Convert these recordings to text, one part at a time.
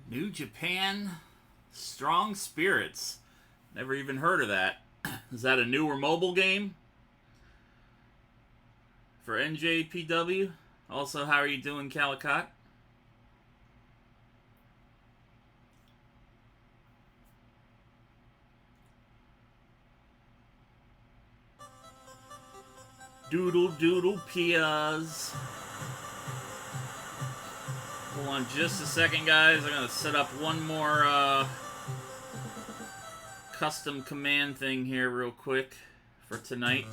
New Japan Strong Spirits. Never even heard of that. Is that a newer mobile game for NJPW? Also, how are you doing, Calicut? Doodle doodle pias. Hold on just a second, guys. I'm going to set up one more custom command thing here real quick for tonight.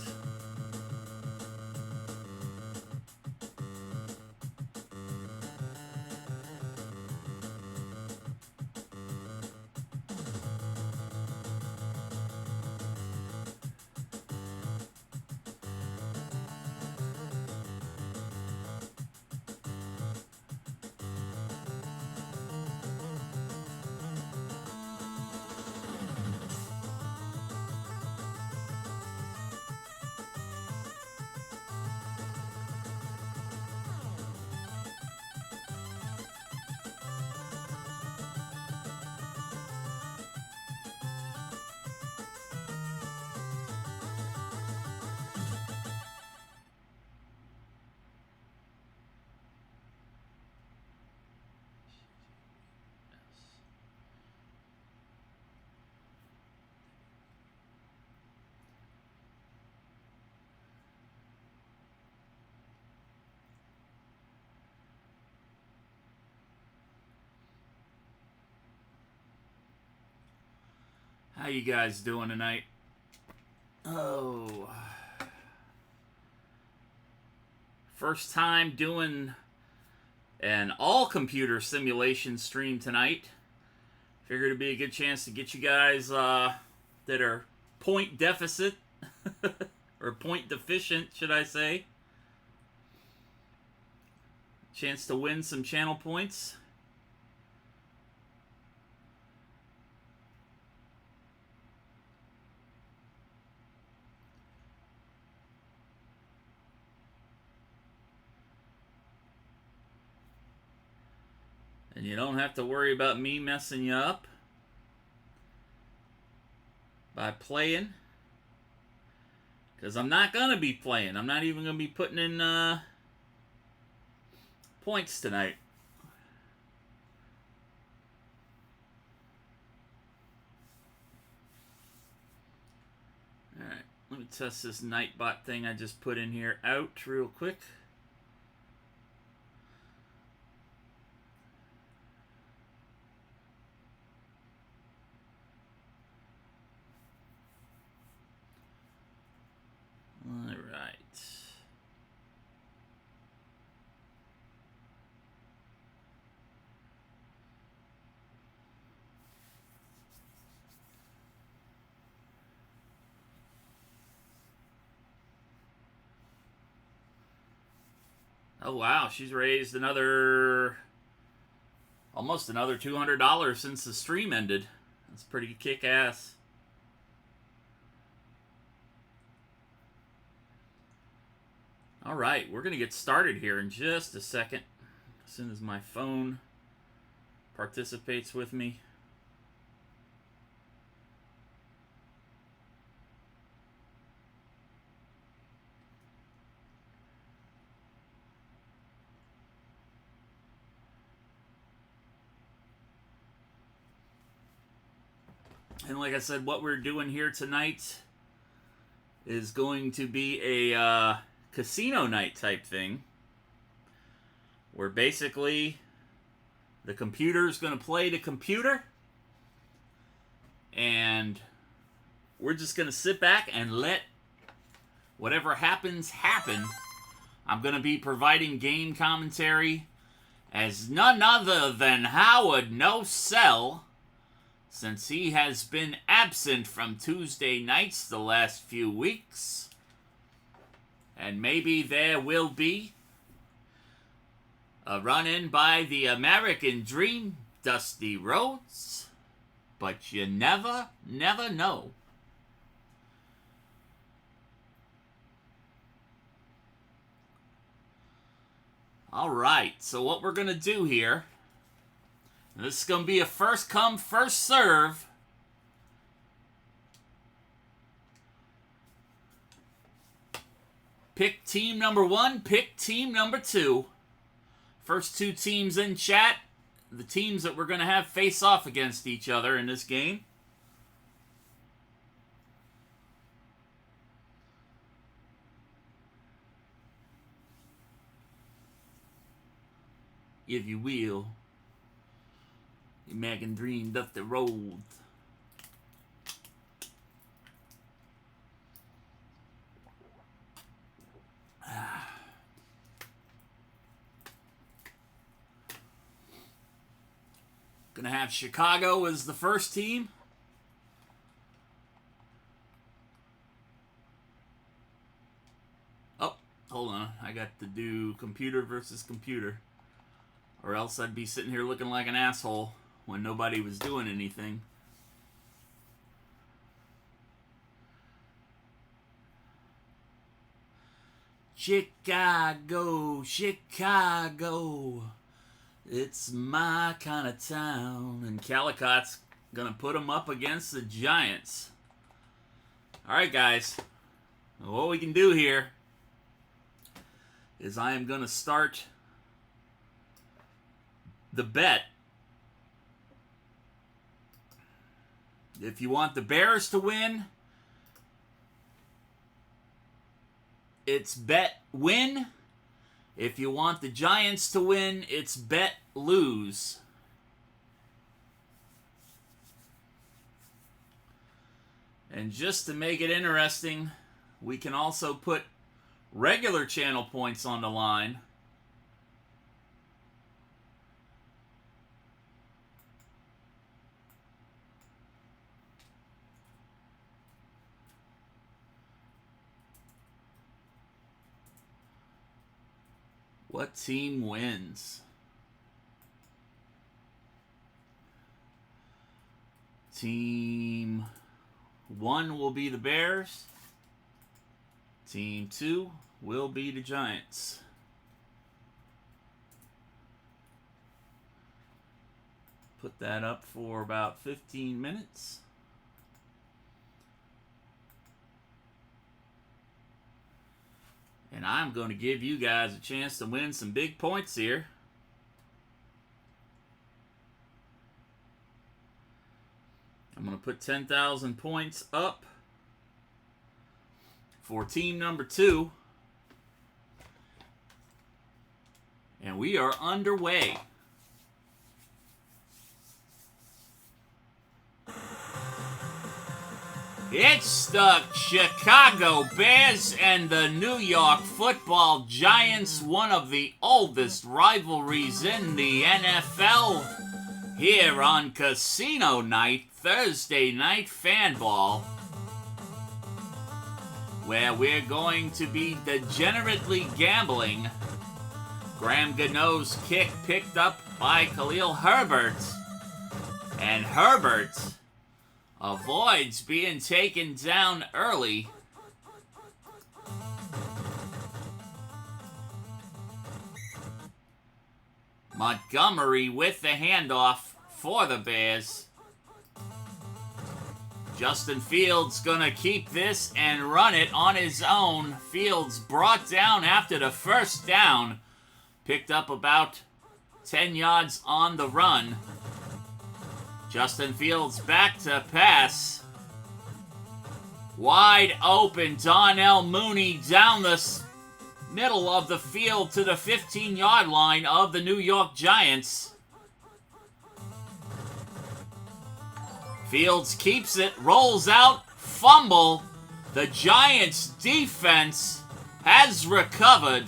How you guys doing tonight? Oh. First time doing an all-computer simulation stream tonight. Figured it'd be a good chance to get you guys that are point deficit, or point deficient, should I say. Chance to win some channel points. And you don't have to worry about me messing you up by playing. Because I'm not going to be playing. I'm not even going to be putting in points tonight. Alright, let me test this Nightbot thing I just put in here out real quick. Alright. Oh wow, she's raised almost another $200 since the stream ended. That's pretty kick-ass. Alright, we're going to get started here in just a second. As soon as my phone participates with me. And like I said, what we're doing here tonight is going to be a casino night type thing, where basically the computer's going to play the computer, and we're just going to sit back and let whatever happens happen. I'm going to be providing game commentary as none other than Howard No Cell, since he has been absent from Tuesday nights the last few weeks. And maybe there will be a run-in by the American Dream, Dusty Rhodes. But you never know. Alright, so what we're going to do here This is going to be a first come, first serve. Pick team number 1, pick team number 2. First 2 teams in chat, the teams that we're going to have face off against each other in this game. If you will. Imagine dream doth the road. Gonna have Chicago as the first team. Oh, hold on. I got to do computer versus computer. Or else I'd be sitting here looking like an asshole when nobody was doing anything. Chicago, Chicago, it's my kind of town. And Callicott's going to put them up against the Giants. All right, guys. What we can do here is I am going to start the bet. If you want the Bears to win, it's bet win. If you want the Giants to win, it's bet lose. And just to make it interesting, we can also put regular channel points on the line. What team wins? Team 1 will be the Bears. Team 2 will be the Giants. Put that up for about 15 minutes. And I'm going to give you guys a chance to win some big points here. I'm going to put 10,000 points up for team number 2. And we are underway. It's the Chicago Bears and the New York Football Giants, one of the oldest rivalries in the NFL, here on Casino Night, Thursday Night Fanball, where we're going to be degenerately gambling. Graham Gano's kick picked up by Khalil Herbert, and Herbert avoids being taken down early. Montgomery with the handoff for the Bears. Justin Fields gonna keep this and run it on his own. Fields brought down after the first down. Picked up about 10 yards on the run. Justin Fields back to pass. Wide open, Donnell Mooney down the middle of the field to the 15-yard line of the New York Giants. Fields keeps it, rolls out, fumble. The Giants defense has recovered.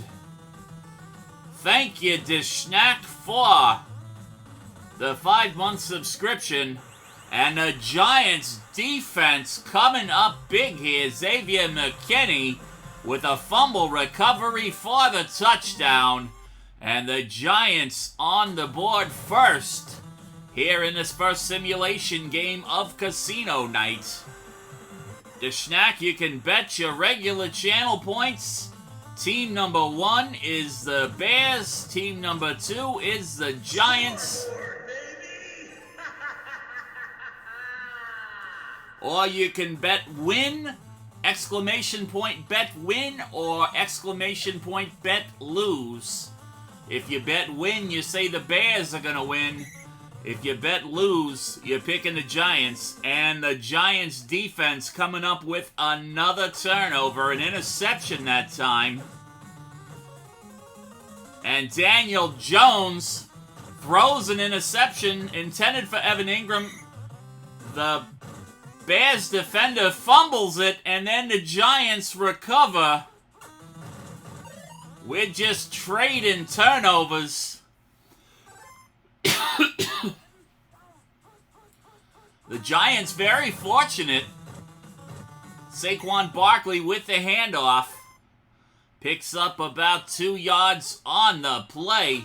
Thank you, Dishnack, for the 5-month subscription. And the Giants defense coming up big here. Xavier McKinney with a fumble recovery for the touchdown. And the Giants on the board first here in this first simulation game of Casino Night. Dishnack, you can bet your regular channel points. Team number 1 is the Bears. Team number 2 is the Giants. Or you can bet win, exclamation point bet win, or exclamation point bet lose. If you bet win, you say the Bears are going to win. If you bet lose, you're picking the Giants. And the Giants defense coming up with another turnover, an interception that time. And Daniel Jones throws an interception intended for Evan Ingram. The Bears defender fumbles it, and then the Giants recover. We're just trading turnovers. The Giants very fortunate. Saquon Barkley with the handoff. Picks up about 2 yards on the play.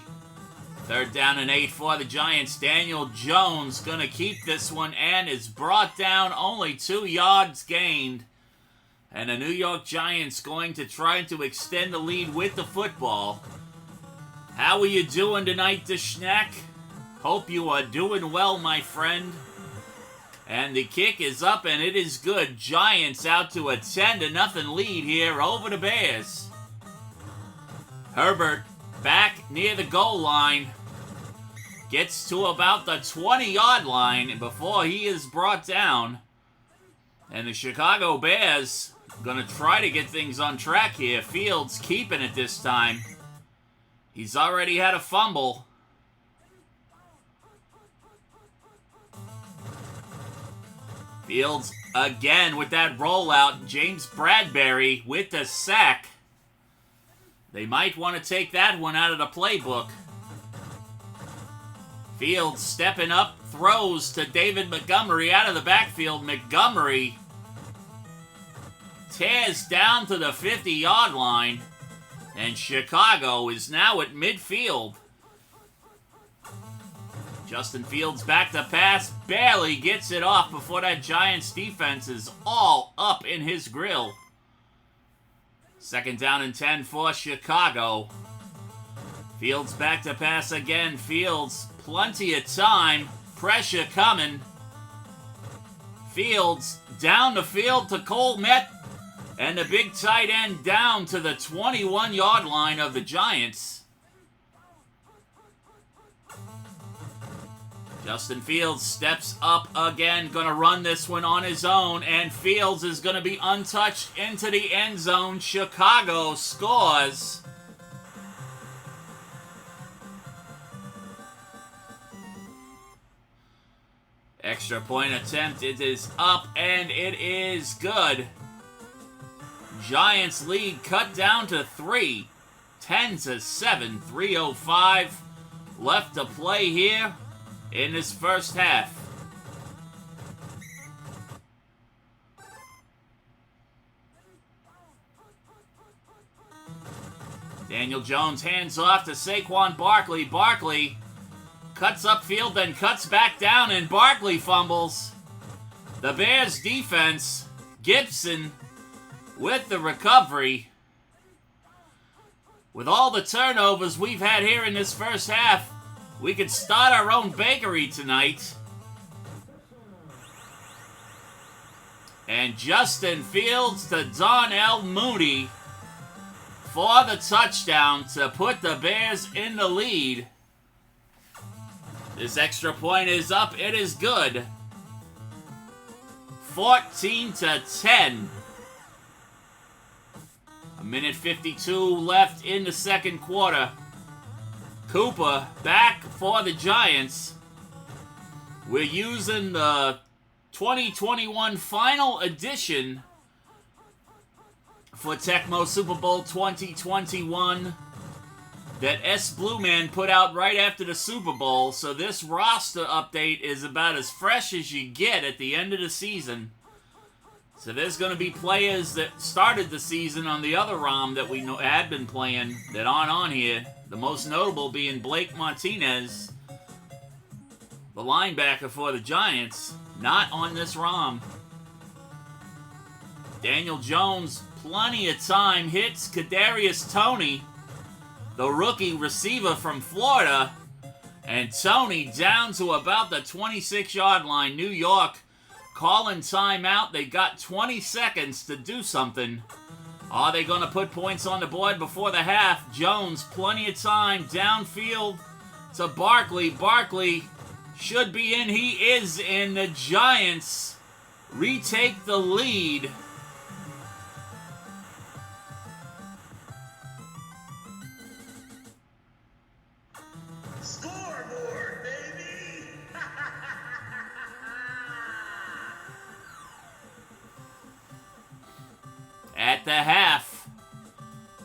3rd down and 8 for the Giants. Daniel Jones going to keep this one and is brought down, only 2 yards gained. And the New York Giants going to try to extend the lead with the football. How are you doing tonight, the Schneck? Hope you are doing well, my friend. And the kick is up, and it is good. Giants out to a 10-0 lead here over the Bears. Herbert back near the goal line. Gets to about the 20-yard line before he is brought down. And the Chicago Bears going to try to get things on track here. Fields keeping it this time. He's already had a fumble. Fields again with that rollout. James Bradbury with the sack. They might want to take that one out of the playbook. Fields stepping up, throws to David Montgomery out of the backfield. Montgomery tears down to the 50-yard line, and Chicago is now at midfield. Justin Fields back to pass, barely gets it off before that Giants defense is all up in his grill. 2nd down and 10 for Chicago. Fields back to pass again. Fields, plenty of time. Pressure coming. Fields down the field to Cole Met. And the big tight end down to the 21-yard line of the Giants. Justin Fields steps up again, going to run this one on his own, and Fields is going to be untouched into the end zone. Chicago scores. Extra point attempt, it is up, and it is good. Giants lead cut down to 3. 10-7, 3:05 left to play here in this first half. Daniel Jones hands off to Saquon Barkley. Barkley cuts upfield, then cuts back down, and Barkley fumbles. The Bears defense, Gibson with the recovery. With all the turnovers we've had here in this first half, we could start our own bakery tonight. And Justin Fields to Darnell Mooney for the touchdown to put the Bears in the lead. This extra point is up. It is good. 14-10. 1:52 left in the second quarter. Cooper back for the Giants. We're using the 2021 final edition for Tecmo Super Bowl 2021 that S. Blue Man put out right after the Super Bowl. So this roster update is about as fresh as you get at the end of the season. So there's going to be players that started the season on the other ROM that we had been playing that aren't on here. The most notable being Blake Martinez, the linebacker for the Giants, not on this ROM. Daniel Jones, plenty of time, hits Kadarius Toney, the rookie receiver from Florida, and Toney down to about the 26-yard line. New York calling timeout. They got 20 seconds to do something. Are they going to put points on the board before the half? Jones, plenty of time, downfield to Barkley. Barkley should be in. He is in. The Giants retake the lead. Scoreboard, baby! At the half,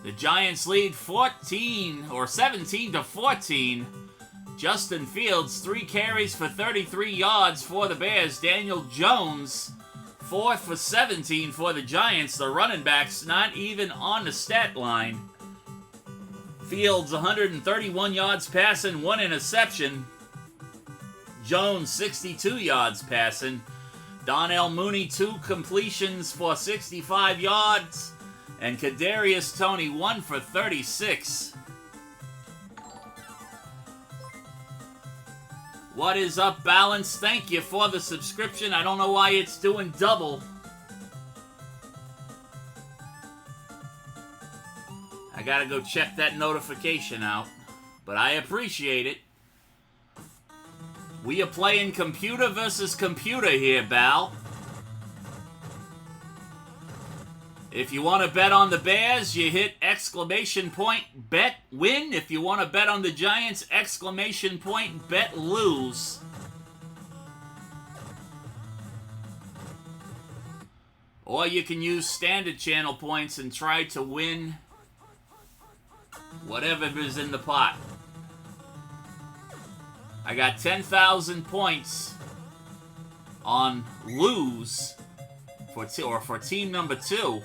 the Giants lead 17 to 14. Justin Fields, 3 carries for 33 yards for the Bears. Daniel Jones, 4 for 17 for the Giants. The running backs not even on the stat line. Fields, 131 yards passing, 1 interception. Jones, 62 yards passing. Donnell Mooney, 2 completions for 65 yards. And Kadarius Toney, 1 for 36. What is up, Balance? Thank you for the subscription. I don't know why it's doing double. I gotta go check that notification out. But I appreciate it. We are playing computer versus computer here, Bal. If you want to bet on the Bears, you hit exclamation point bet win. If you want to bet on the Giants, exclamation point bet lose. Or you can use standard channel points and try to win whatever is in the pot. I got 10,000 points on lose for team number 2.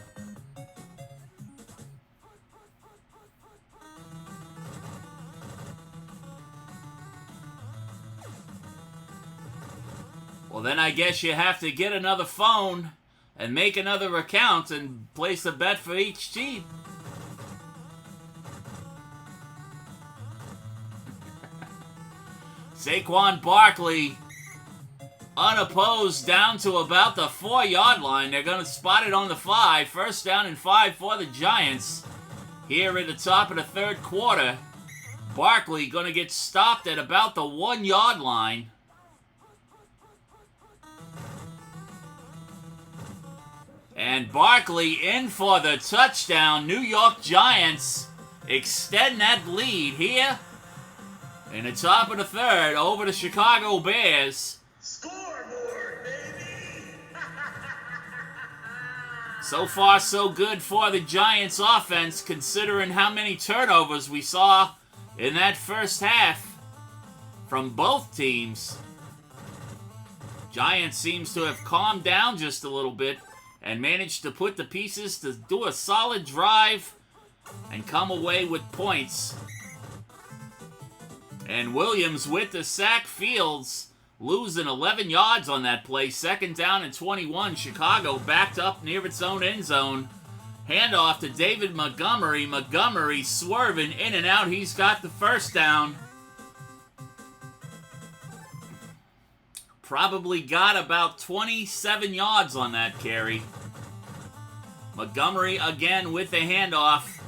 Well, then I guess you have to get another phone and make another account and place a bet for each team. Saquon Barkley, unopposed, down to about the 4-yard line. They're going to spot it on the 5. First down and 5 for the Giants. Here at the top of the third quarter, Barkley going to get stopped at about the 1-yard line. And Barkley in for the touchdown. New York Giants extend that lead here in the top of the third over the Chicago Bears. Scoreboard, baby! So far, so good for the Giants offense, considering how many turnovers we saw in that first half from both teams. Giants seems to have calmed down just a little bit and managed to put the pieces to do a solid drive and come away with points. And Williams with the sack. Fields losing 11 yards on that play. Second down and 21. Chicago backed up near its own end zone. Handoff to David Montgomery. Montgomery swerving in and out. He's got the first down. Probably got about 27 yards on that carry. Montgomery again with the handoff.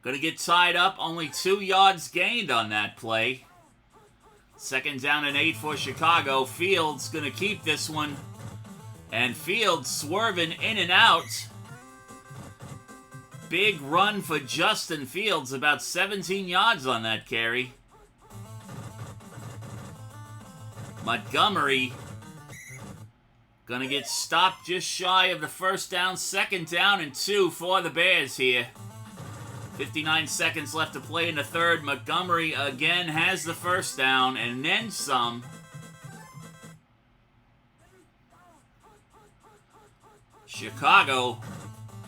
Going to get tied up. Only 2 yards gained on that play. Second down and 8 for Chicago. Fields going to keep this one. And Fields swerving in and out. Big run for Justin Fields. About 17 yards on that carry. Montgomery gonna get stopped just shy of the first down. Second down and 2 for the Bears here. 59 seconds left to play in the third. Montgomery again has the first down and then some. Chicago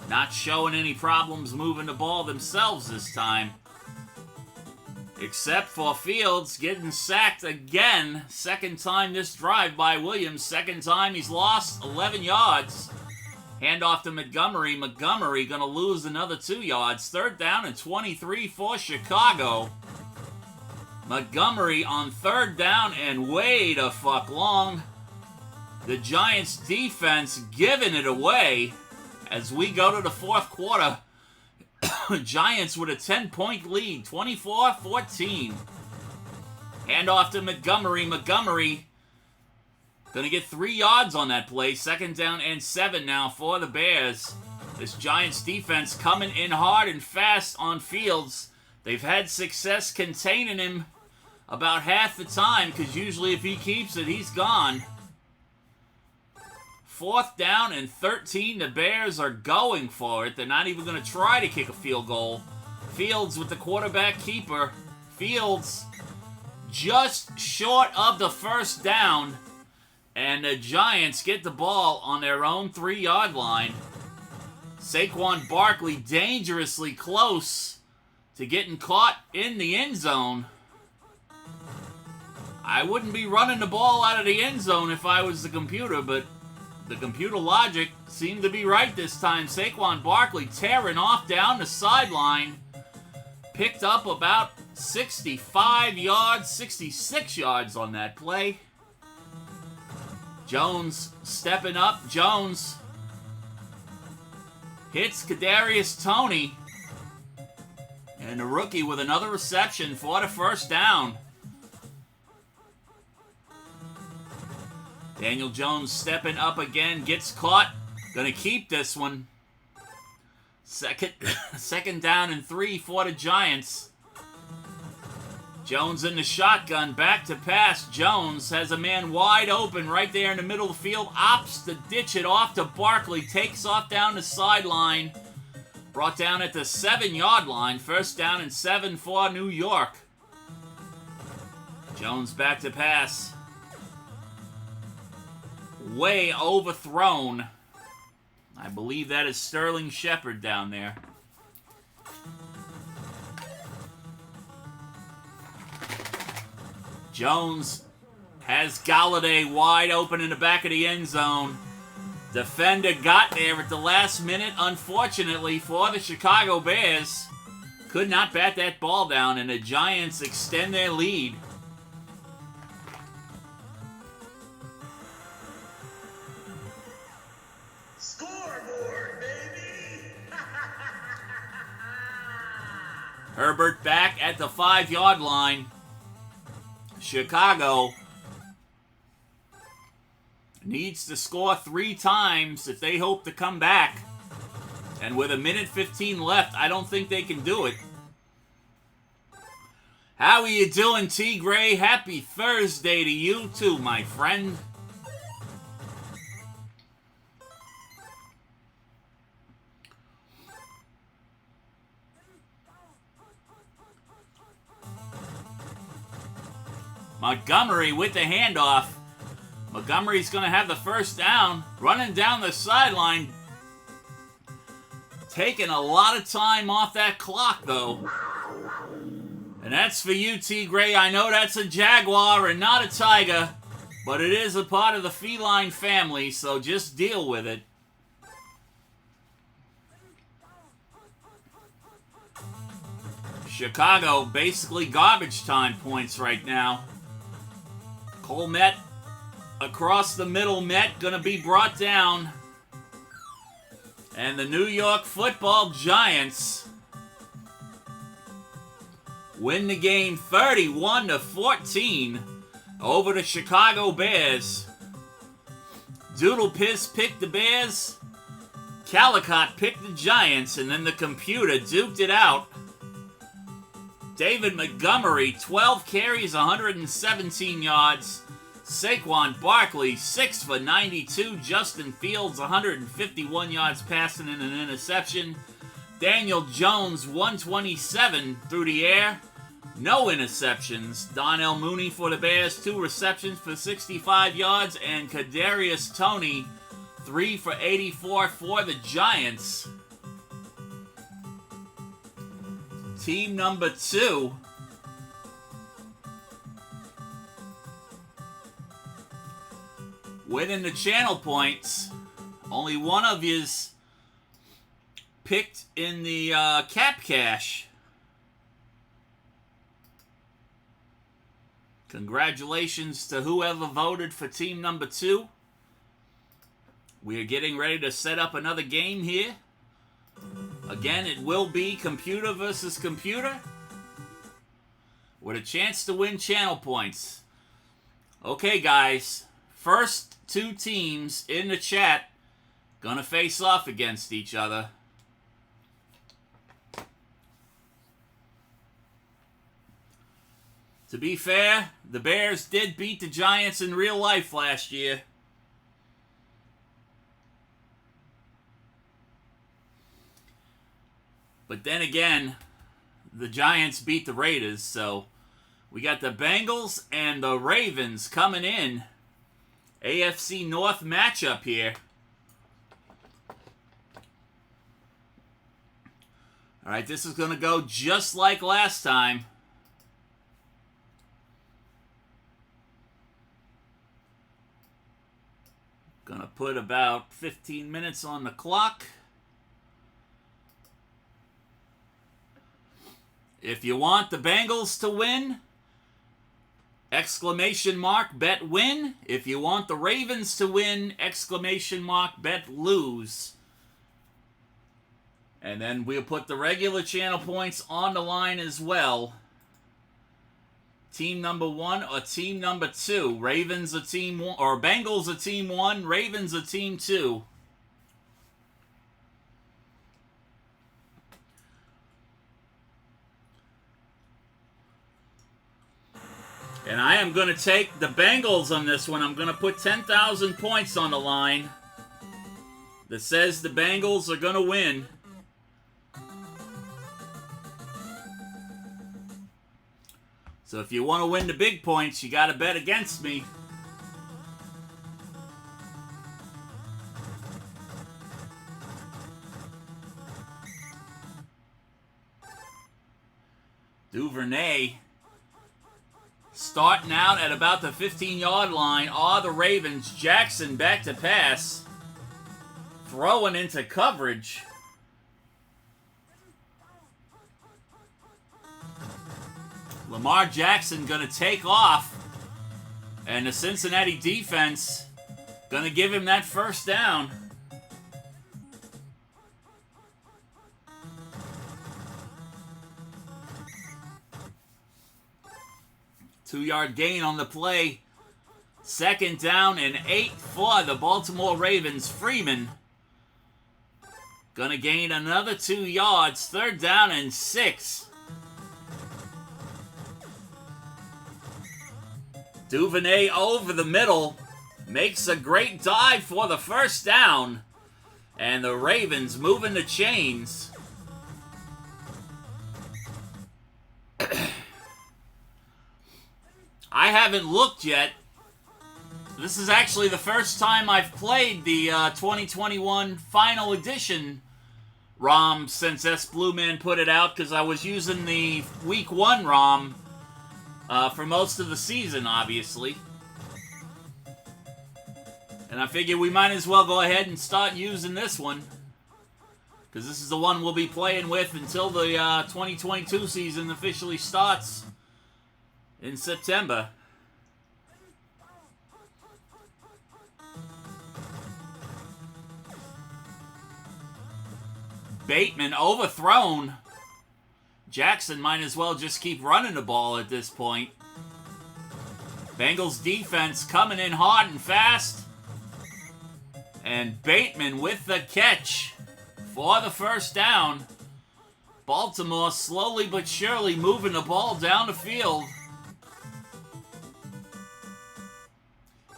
not showing any problems moving the ball themselves this time. Except for Fields getting sacked again. Second time this drive by Williams. Second time he's lost 11 yards. Handoff to Montgomery. Montgomery going to lose another 2 yards. Third down and 23 for Chicago. Montgomery on third down and way the fuck long. The Giants defense giving it away as we go to the fourth quarter. Giants with a 10-point lead, 24-14. Handoff to Montgomery. Montgomery going to get 3 yards on that play. 2nd down and 7 now for the Bears. This Giants defense coming in hard and fast on Fields. They've had success containing him about half the time because usually if he keeps it, he's gone. 4th down and 13. The Bears are going for it. They're not even going to try to kick a field goal. Fields with the quarterback keeper. Fields just short of the 1st down. And the Giants get the ball on their own 3-yard line. Saquon Barkley dangerously close to getting caught in the end zone. I wouldn't be running the ball out of the end zone if I was the computer, but the computer logic seemed to be right this time. Saquon Barkley tearing off down the sideline. Picked up about 65 yards, 66 yards on that play. Jones stepping up. Jones hits Kadarius Toney. And the rookie with another reception for the 1st down. Daniel Jones stepping up again, gets caught. Gonna keep this one. Second down and 3 for the Giants. Jones in the shotgun, back to pass. Jones has a man wide open right there in the middle of the field. Opts to ditch it off to Barkley. Takes off down the sideline. Brought down at the 7-yard line. 1st down and 7 for New York. Jones back to pass. Way overthrown. I believe that is Sterling Shepard down there. Jones has Galladay wide open in the back of the end zone. Defender got there at the last minute, unfortunately, for the Chicago Bears. Could not bat that ball down, and the Giants extend their lead. Scoreboard, baby! Herbert back at the 5-yard line. Chicago needs to score 3 times if they hope to come back. And with 1:15 left, I don't think they can do it. How are you doing, T. Gray? Happy Thursday to you too, my friend. Montgomery with the handoff. Montgomery's going to have the 1st down. Running down the sideline. Taking a lot of time off that clock, though. And that's for you, T. Gray. I know that's a jaguar and not a tiger, but it is a part of the feline family, so just deal with it. Chicago basically garbage time points right now. Cole Met across the middle. Met going to be brought down. And the New York Football Giants win the game 31-14 over the Chicago Bears. Doodle Piss picked the Bears. Calicott picked the Giants, and then the computer duked it out. David Montgomery, 12 carries, 117 yards. Saquon Barkley, 6 for 92. Justin Fields, 151 yards passing and an interception. Daniel Jones, 127 through the air. No interceptions. Donnell Mooney for the Bears, 2 receptions for 65 yards. And Kadarius Toney, 3 for 84 for the Giants. Team number 2. Winning the channel points. Only one of yous picked in the CapCash. Congratulations to whoever voted for team number 2. We are getting ready to set up another game here. Again, it will be computer versus computer with a chance to win channel points. Okay, guys. First two teams in the chat gonna face off against each other. To be fair, the Bears did beat the Giants in real life last year. But then again, the Giants beat the Raiders, so we got the Bengals and the Ravens coming in. AFC North matchup here. All right, this is going to go just like last time. Going to put about 15 minutes on the clock. If you want the Bengals to win, exclamation mark, bet win. If you want the Ravens to win, exclamation mark, bet lose. And then we'll put the regular channel points on the line as well. Team number 1 or team number 2. Ravens a team 1, or Bengals a team 1, Ravens a team 2. And I am going to take the Bengals on this one. I'm going to put 10,000 points on the line that says the Bengals are going to win. So if you want to win the big points, you got to bet against me. Duvernay starting out at about the 15-yard line are the Ravens. Jackson back to pass. Throwing into coverage. Lamar Jackson going to take off. And the Cincinnati defense going to give him that first down. Two-yard gain on the play. Second down and 8 for the Baltimore Ravens. Freeman gonna gain another 2 yards. Third down and 6. Duvernay over the middle. Makes a great dive for the first down. And the Ravens moving the chains. I haven't looked yet. This is actually the first time I've played the 2021 Final Edition ROM since S. Blue Man put it out, because I was using the Week 1 ROM for most of the season, obviously. And I figured we might as well go ahead and start using this one, because this is the one we'll be playing with until the 2022 season officially starts in September. Bateman overthrown. Jackson might as well just keep running the ball at this point. Bengals defense coming in hard and fast. And Bateman with the catch for the first down. Baltimore slowly but surely moving the ball down the field.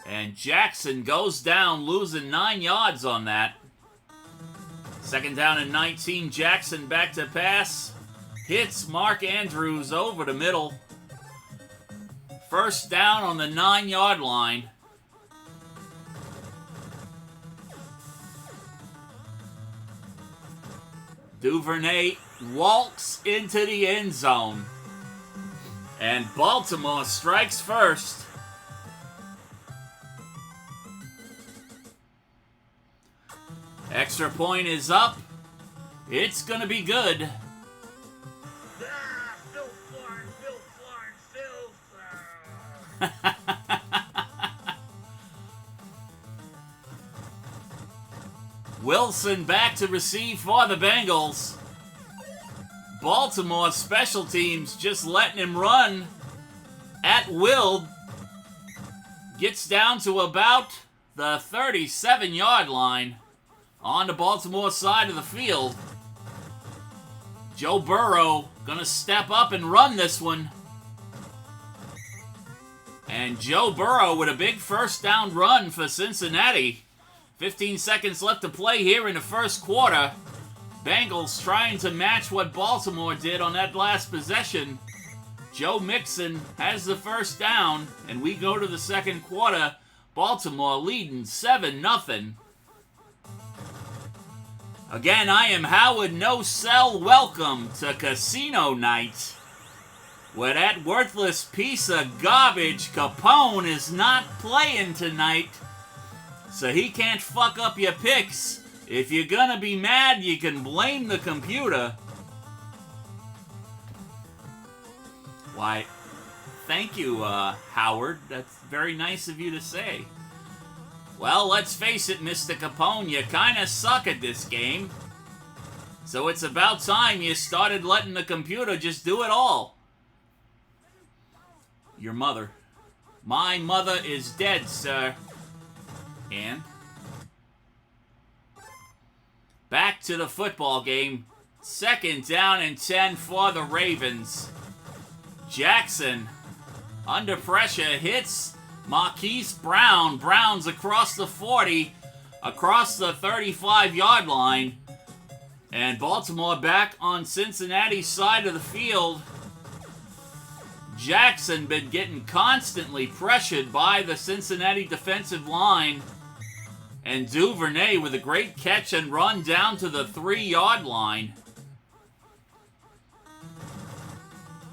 And Jackson goes down, losing 9 yards on that. Second down and 19. Jackson back to pass. Hits Mark Andrews over the middle. First down on the 9-yard line. Duvernay walks into the end zone. And Baltimore strikes first. Extra point is up. It's going to be good. Wilson back to receive for the Bengals. Baltimore special teams just letting him run at will. Gets down to about the 37-yard line on the Baltimore side of the field. Joe Burrow gonna step up and run this one. And Joe Burrow with a big first down run for Cincinnati. 15 seconds left to play here in the first quarter. Bengals trying to match what Baltimore did on that last possession. Joe Mixon has the first down, and we go to the second quarter. Baltimore leading 7-0. Again, I am Howard No Cell. Welcome to Casino Night, where that worthless piece of garbage Capone is not playing tonight, so he can't fuck up your picks. If you're gonna be mad, you can blame the computer. Why, thank you, Howard. That's very nice of you to say. Well, let's face it, Mr. Capone, you kinda suck at this game. So it's about time you started letting the computer just do it all. Your mother. My mother is dead, sir. And? Back to the football game. 2nd down and 10 for the Ravens. Jackson, under pressure, hits Marquise Brown. Brown's across the 40, across the 35-yard line. And Baltimore back on Cincinnati's side of the field. Jackson been getting constantly pressured by the Cincinnati defensive line. And Duvernay with a great catch and run down to the 3-yard line.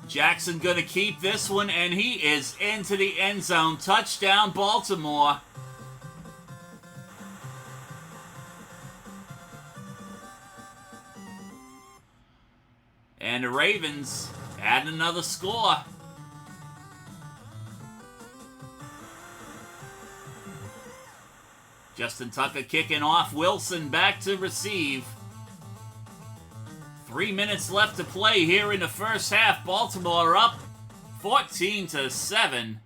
Jackson gonna keep this one, and he is into the end zone. Touchdown, Baltimore. And the Ravens add another score. Justin Tucker kicking off. Wilson back to receive. 3 minutes left to play here in the first half. Baltimore up 14-7.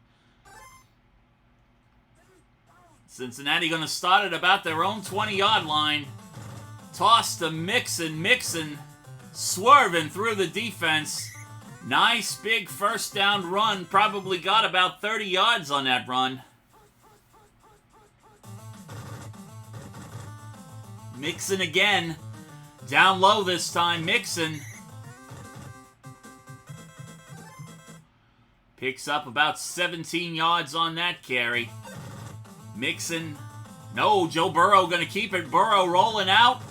Cincinnati going to start at about their own 20-yard line. Toss to Mixon. Mixon swerving through the defense. Nice big first down run. Probably got about 30 yards on that run. Mixon again. Down low this time, Mixon. Picks up about 17 yards on that carry. Mixon. No, Joe Burrow going to keep it. Burrow rolling out.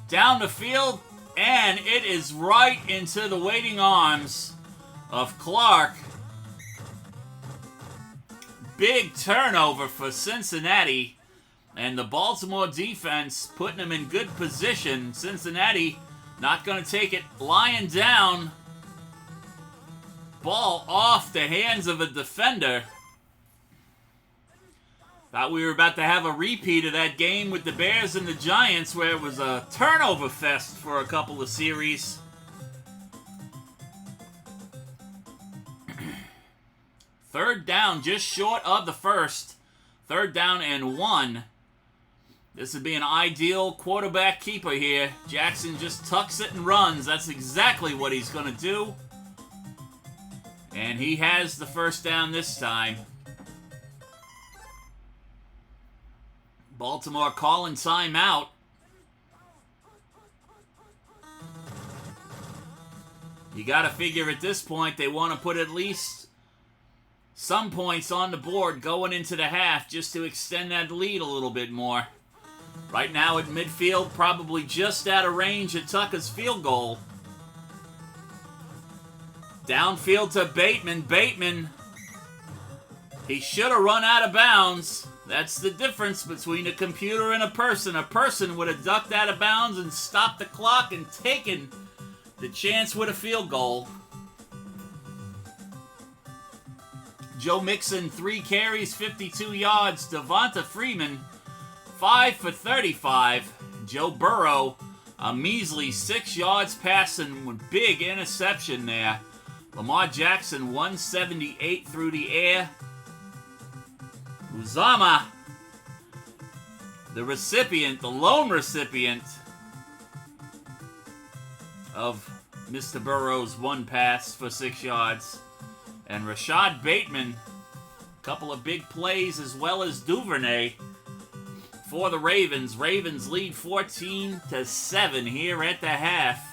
Down the field. And it is right into the waiting arms of Clark. Big turnover for Cincinnati. And the Baltimore defense putting them in good position. Cincinnati not going to take it. Lying down. Ball off the hands of a defender. Thought we were about to have a repeat of that game with the Bears and the Giants where it was a turnover fest for a couple of series. Third down, just short of the first. 3rd down and 1. This would be an ideal quarterback keeper here. Jackson just tucks it and runs. That's exactly what he's going to do. And he has the first down this time. Baltimore calling timeout. You got to figure at this point they want to put at least some points on the board going into the half just to extend that lead a little bit more. Right now at midfield, probably just out of range of Tucker's field goal. Downfield to Bateman. Bateman, he should have run out of bounds. That's the difference between a computer and a person. A person would have ducked out of bounds and stopped the clock and taken the chance with a field goal. Joe Mixon, 3 carries, 52 yards. Devonta Freeman, 5 for 35. Joe Burrow, a measly 6 yards passing with big interception there. Lamar Jackson, 178 through the air. Uzama, the recipient, the lone recipient of Mr. Burrow's one pass for 6 yards. And Rashad Bateman, a couple of big plays, as well as Duvernay for the Ravens. Ravens lead 14-7 here at the half.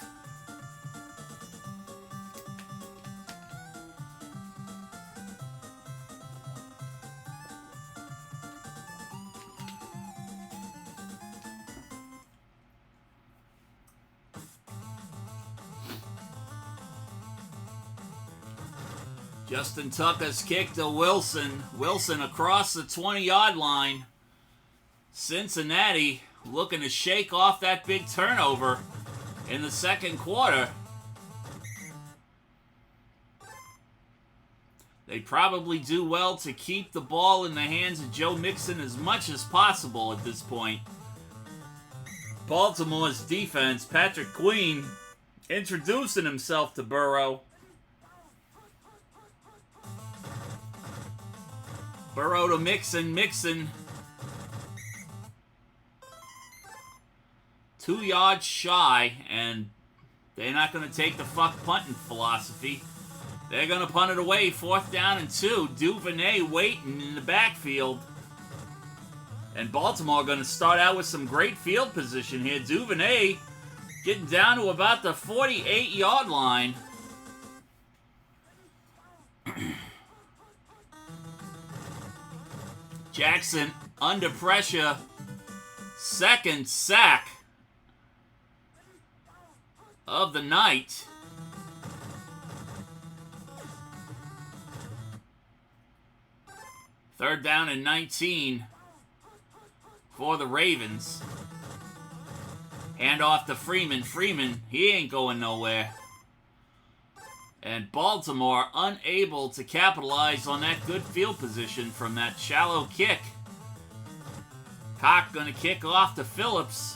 Justin Tucker's kick to Wilson. Wilson across the 20-yard line. Cincinnati looking to shake off that big turnover in the second quarter. They probably do well to keep the ball in the hands of Joe Mixon as much as possible at this point. Baltimore's defense, Patrick Queen, introducing himself to Burrow. Burrow to Mixon. Mixon 2 yards shy, and they're not going to take the fuck punting philosophy. They're going to punt it away. 4th down and 2. Duvernay waiting in the backfield. And Baltimore going to start out with some great field position here. Duvernay getting down to about the 48-yard line. Jackson under pressure. Second sack of the night. Third down and 19 for the Ravens. Hand off to Freeman. Freeman, he ain't going nowhere. And Baltimore unable to capitalize on that good field position from that shallow kick. Cock gonna kick off to Phillips.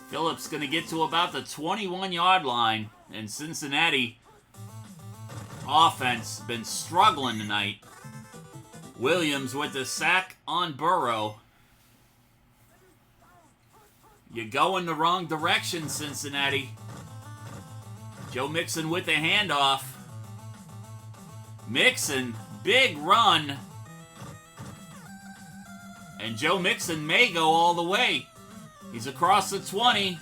Phillips gonna get to about the 21-yard line. And Cincinnati offense been struggling tonight. Williams with the sack on Burrow. You're going the wrong direction, Cincinnati. Joe Mixon with the handoff. Mixon, big run. And Joe Mixon may go all the way. He's across the 20.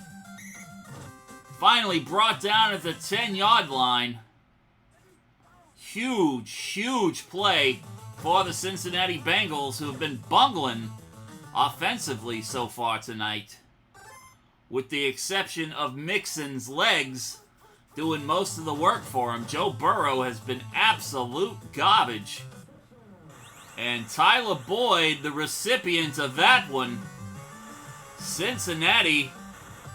Finally brought down at the 10-yard line. Huge, huge play for the Cincinnati Bengals, who have been bungling offensively so far tonight. With the exception of Mixon's legs doing most of the work for him, Joe Burrow has been absolute garbage. And Tyler Boyd, the recipient of that one. Cincinnati,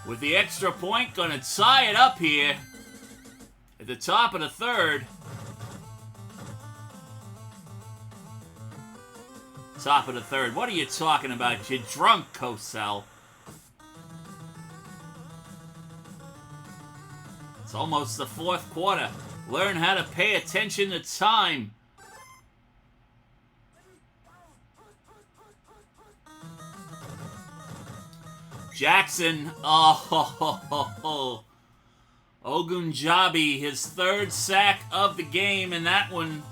with the extra point, going to tie it up here at the top of the third. Top of the third. What are you talking about? You drunk, Cosell. It's almost the fourth quarter. Learn how to pay attention to time. Jackson. Oh, Ogunjobi, his third sack of the game, and that one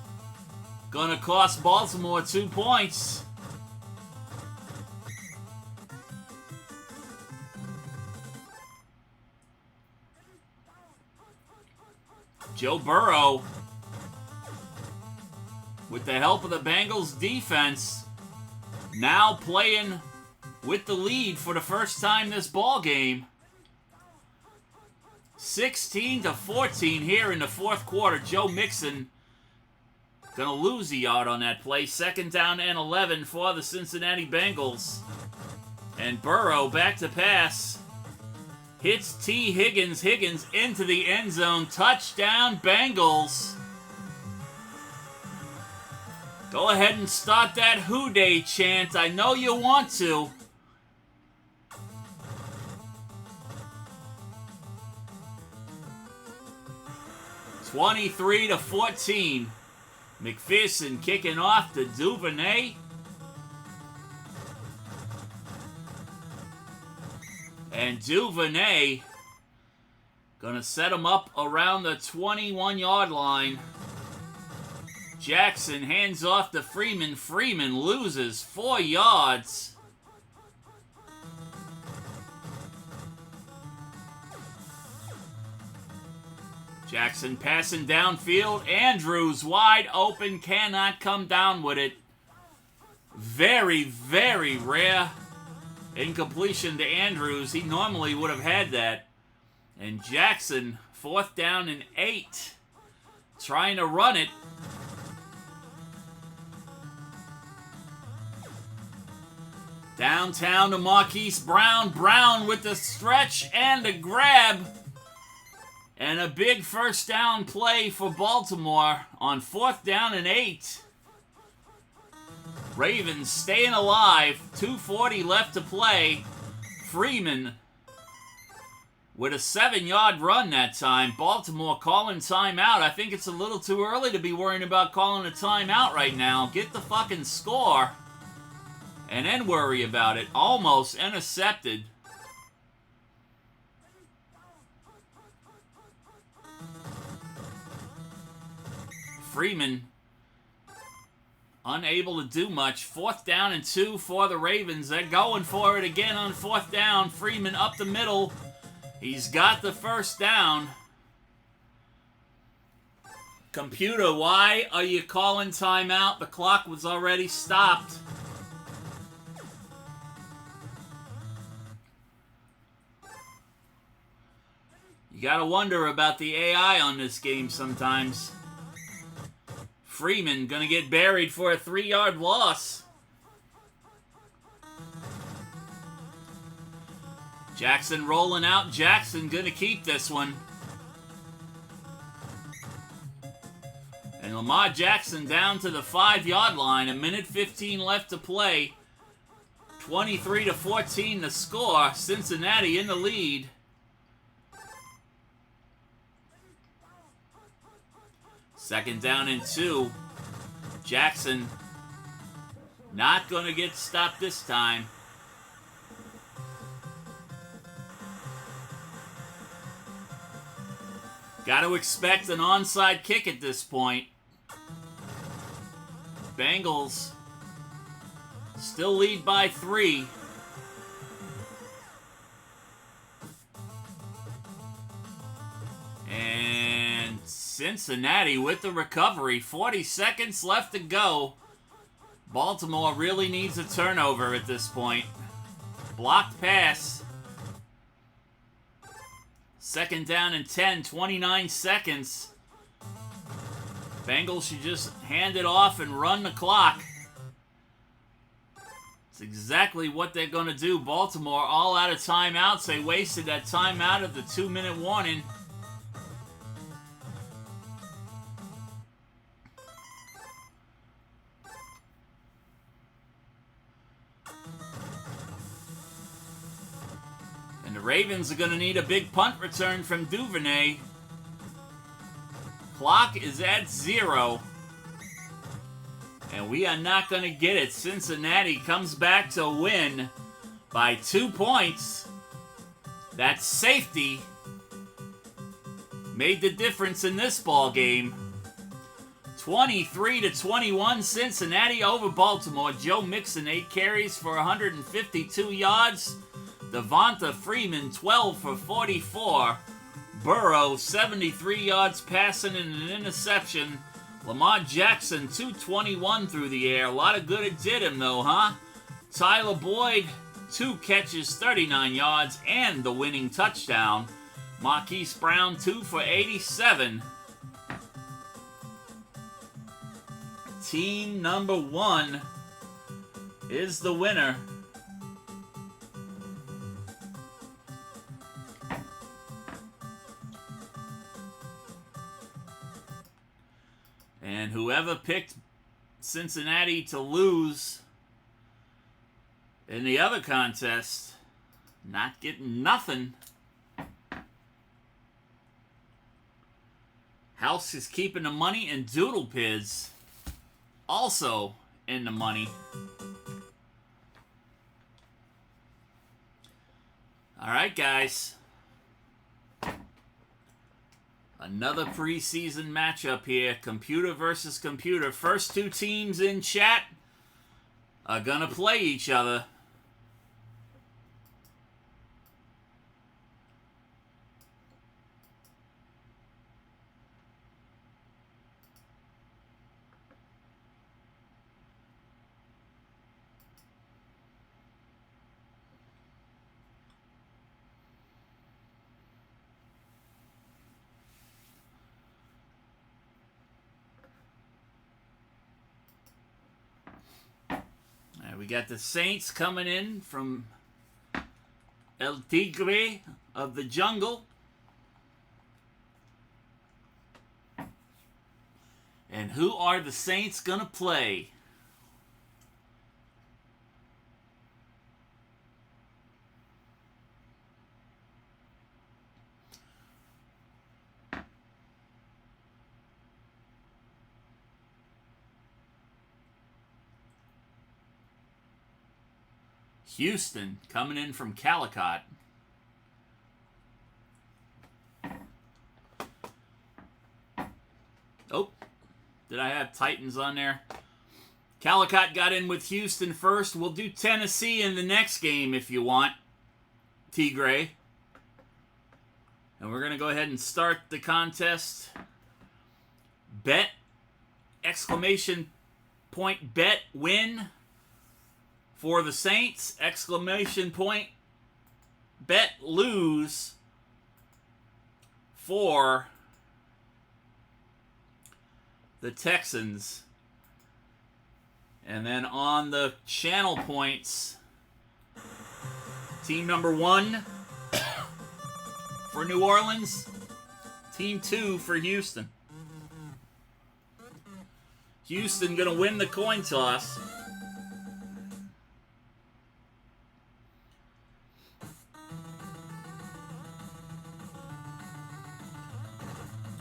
gonna cost Baltimore 2 points. Joe Burrow, with the help of the Bengals defense, now playing with the lead for the first time this ball game. 16-14 here in the fourth quarter. Joe Mixon gonna lose a yard on that play. 2nd down and 11 for the Cincinnati Bengals. And Burrow back to pass. Hits T. Higgins. Higgins into the end zone. Touchdown, Bengals. Go ahead and start that Who Day chant. I know you want to. (23-14). McPherson kicking off to Duvernay. And Duvernay gonna set him up around the 21-yard line. Jackson hands off to Freeman. Freeman loses 4 yards. Jackson passing downfield. Andrews wide open. Cannot come down with it. Very, very rare incompletion to Andrews. He normally would have had that. And Jackson, 4th down and 8. Trying to run it. Downtown to Marquise Brown. Brown with the stretch and the grab. And a big first down play for Baltimore on 4th down and 8. Ravens staying alive. 2:40 left to play. Freeman with a 7-yard run that time. Baltimore calling timeout. I think it's a little too early to be worrying about calling a timeout right now. Get the fucking score and then worry about it. Almost intercepted. Freeman unable to do much. 4th down and 2 for the Ravens. They're going for it again on 4th down. Freeman up the middle. He's got the first down. Computer, why are you calling timeout? The clock was already stopped. You gotta wonder about the AI on this game sometimes. Freeman gonna get buried for a 3-yard loss. Jackson rolling out. Jackson gonna keep this one. And Lamar Jackson down to the 5-yard line. 1:15 left to play. 23-14 the score. Cincinnati in the lead. Second down and 2. Jackson not going to get stopped this time. Got to expect an onside kick at this point. Bengals still lead by 3. And Cincinnati with the recovery. 40 seconds left to go. Baltimore really needs a turnover at this point. Blocked pass. Second down and 10, 29 seconds. Bengals should just hand it off and run the clock. It's exactly what they're going to do. Baltimore all out of timeouts. They wasted that timeout of the 2-minute warning. The Ravens are going to need a big punt return from Duvernay. Clock is at 0. And we are not going to get it. Cincinnati comes back to win by 2 points. That safety made the difference in this ball game. 23-21 Cincinnati over Baltimore. Joe Mixon 8 carries for 152 yards. Devonta Freeman, 12 for 44. Burrow, 73 yards passing and an interception. Lamar Jackson, 221 through the air. A lot of good it did him, though, huh? Tyler Boyd, 2 catches, 39 yards, and the winning touchdown. Marquise Brown, 2 for 87. Team number 1 is the winner. And whoever picked Cincinnati to lose in the other contest. Not getting nothing. House is keeping the money, and Doodle Piz also in the money. All right, guys. Another preseason matchup here. Computer versus computer. First two teams in chat are going to play each other. We got the Saints coming in from El Tigre of the Jungle. And who are the Saints going to play? Houston coming in from Calicut. Oh, did I have Titans on there? Calicut got in with Houston first. We'll do Tennessee in the next game if you want, Tigre. And we're going to go ahead and start the contest. Bet, exclamation point, bet, win. For the Saints, exclamation point, bet, lose. For the Texans. And then on the channel points, team number 1 for New Orleans, team 2 for Houston. Houston going to win the coin toss.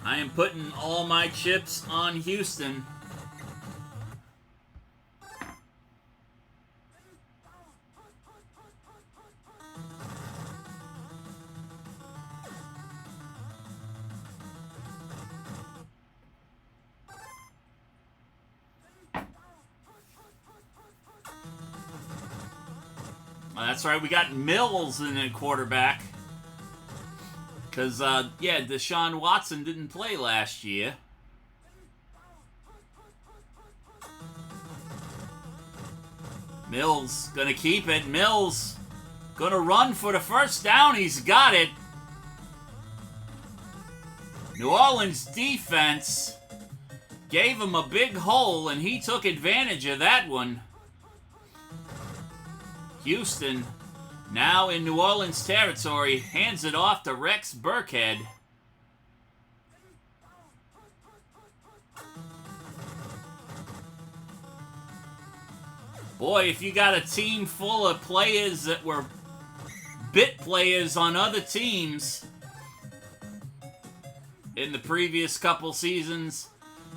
I am putting all my chips on Houston. Well, that's right, we got Mills in the quarterback. Because, yeah, Deshaun Watson didn't play last year. Mills gonna keep it. Mills gonna run for the first down. He's got it. New Orleans defense gave him a big hole, and he took advantage of that one. Houston, now in New Orleans territory, hands it off to Rex Burkhead. Boy, if you got a team full of players that were bit players on other teams in the previous couple seasons,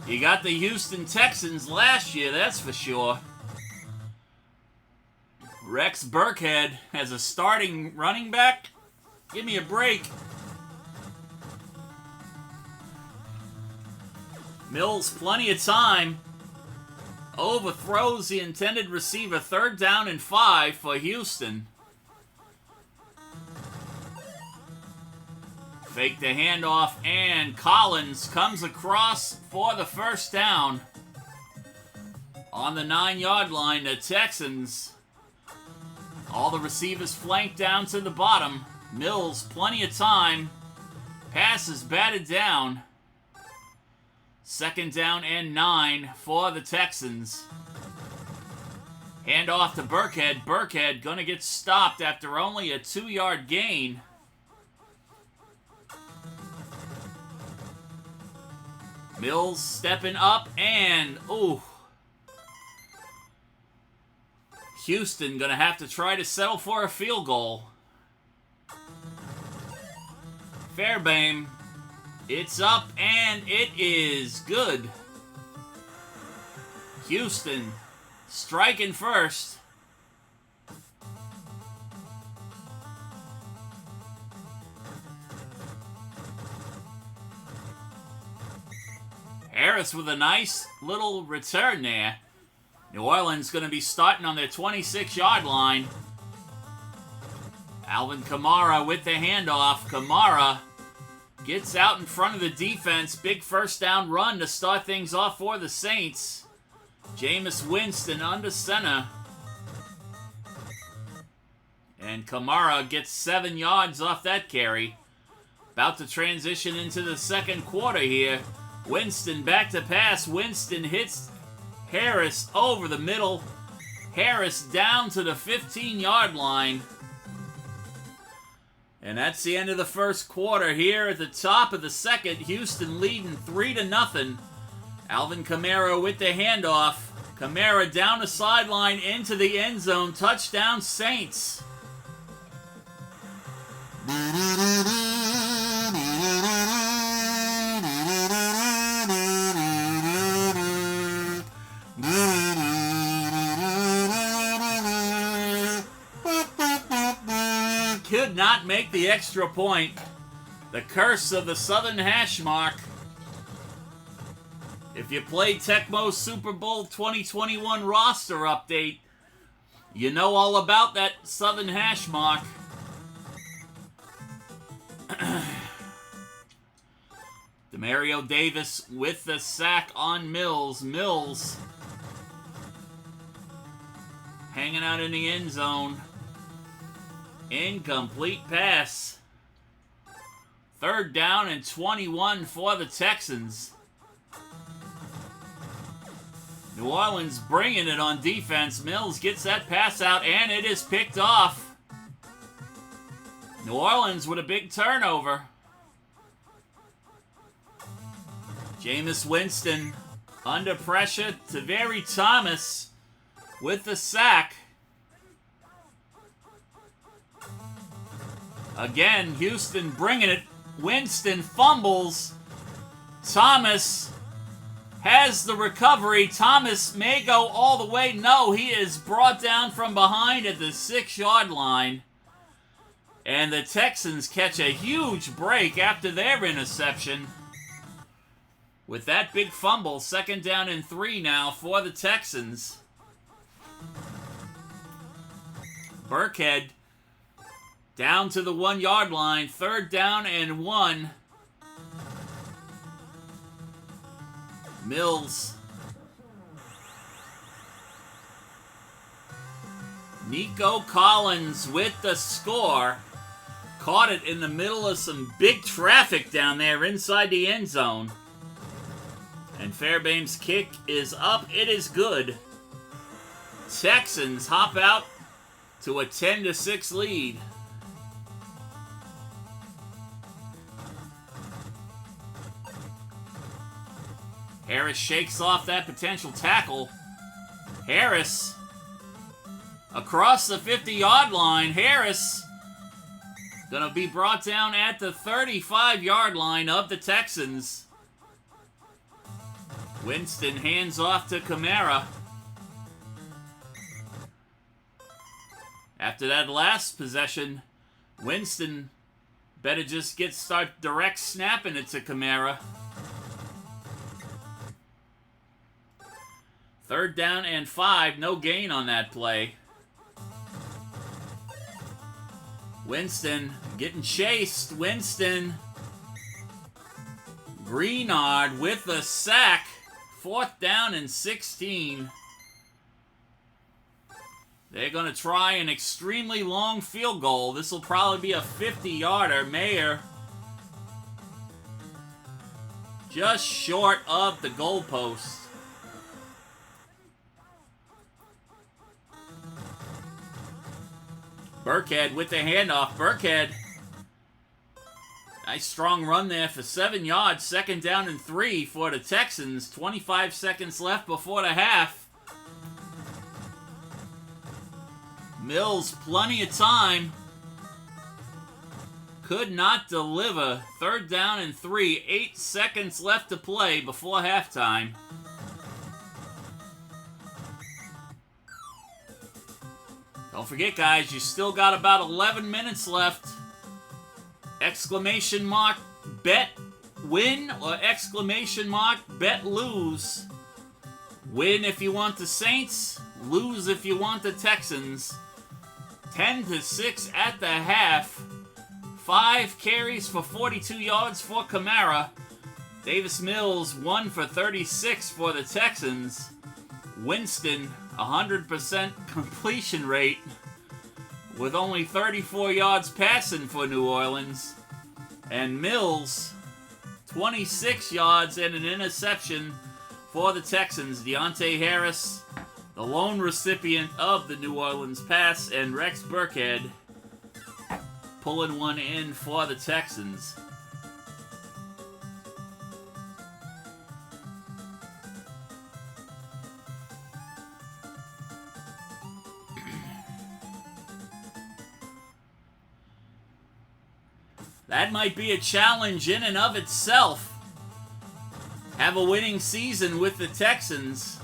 you got the Houston Texans last year, that's for sure. Rex Burkhead as a starting running back? Give me a break. Mills, plenty of time. Overthrows the intended receiver. 3rd down and 5 for Houston. Fake the handoff, and Collins comes across for the first down. On the 9-yard line, the Texans. All the receivers flanked down to the bottom. Mills, plenty of time. Pass is batted down. 2nd down and 9 for the Texans. Hand off to Burkhead. Burkhead gonna get stopped after only a 2-yard gain. Mills stepping up and, ooh, Houston going to have to try to settle for a field goal. Fairbairn, it's up, and it is good. Houston striking first. Harris with a nice little return there. New Orleans going to be starting on their 26-yard line. Alvin Kamara with the handoff. Kamara gets out in front of the defense. Big first down run to start things off for the Saints. Jameis Winston under center. And Kamara gets 7 yards off that carry. About to transition into the second quarter here. Winston back to pass. Winston hits Harris over the middle. Harris down to the 15-yard line. And that's the end of the first quarter here. At the top of the second, Houston leading 3-0. Alvin Kamara with the handoff. Kamara down the sideline into the end zone. Touchdown, Saints. Could not make the extra point. The curse of the Southern hash mark. If you played Tecmo's Super Bowl 2021 roster update, you know all about that Southern hash mark. Demario Davis with the sack on Mills. Mills hanging out in the end zone. Incomplete pass. 3rd down and 21 for the Texans. New Orleans bringing it on defense. Mills gets that pass out, and it is picked off. New Orleans with a big turnover. Jameis Winston under pressure. Taveri Thomas with the sack. Again, Houston bringing it. Winston fumbles. Thomas has the recovery. Thomas may go all the way. No, he is brought down from behind at the 6-yard line. And the Texans catch a huge break after their interception. With that big fumble, 2nd down and 3 now for the Texans. Burkhead down to the 1-yard line. 3rd down and 1. Mills. Nico Collins with the score. Caught it in the middle of some big traffic down there inside the end zone. And Fairbairn's kick is up. It is good. Texans hop out to a 10-6 lead. Harris shakes off that potential tackle. Harris across the 50-yard line. Harris gonna be brought down at the 35-yard line of the Texans. Winston hands off to Kamara. After that last possession, Winston better just start direct snapping it to Kamara. 3rd down and 5. No gain on that play. Winston getting chased. Winston. Greenard with the sack. 4th down and 16. They're going to try an extremely long field goal. This will probably be a 50-yarder. Mayer just short of the goalpost. Burkhead with the handoff. Burkhead. Nice strong run there for 7 yards. 2nd down and 3 for the Texans. 25 seconds left before the half. Mills, plenty of time. Could not deliver. 3rd down and 3. 8 seconds left to play before halftime. Don't forget, guys, you still got about 11 minutes left. Exclamation mark, bet win, or exclamation mark, bet lose. Win if you want the Saints, lose if you want the Texans. 10-6 at the half. 5 carries for 42 yards for Kamara. Davis Mills, 1 for 36 for the Texans. Winston, 100% completion rate with only 34 yards passing for New Orleans. And Mills, 26 yards and an interception for the Texans. Deontay Harris, the lone recipient of the New Orleans pass, and Rex Burkhead pulling one in for the Texans. That might be a challenge in and of itself. Have a winning season with the Texans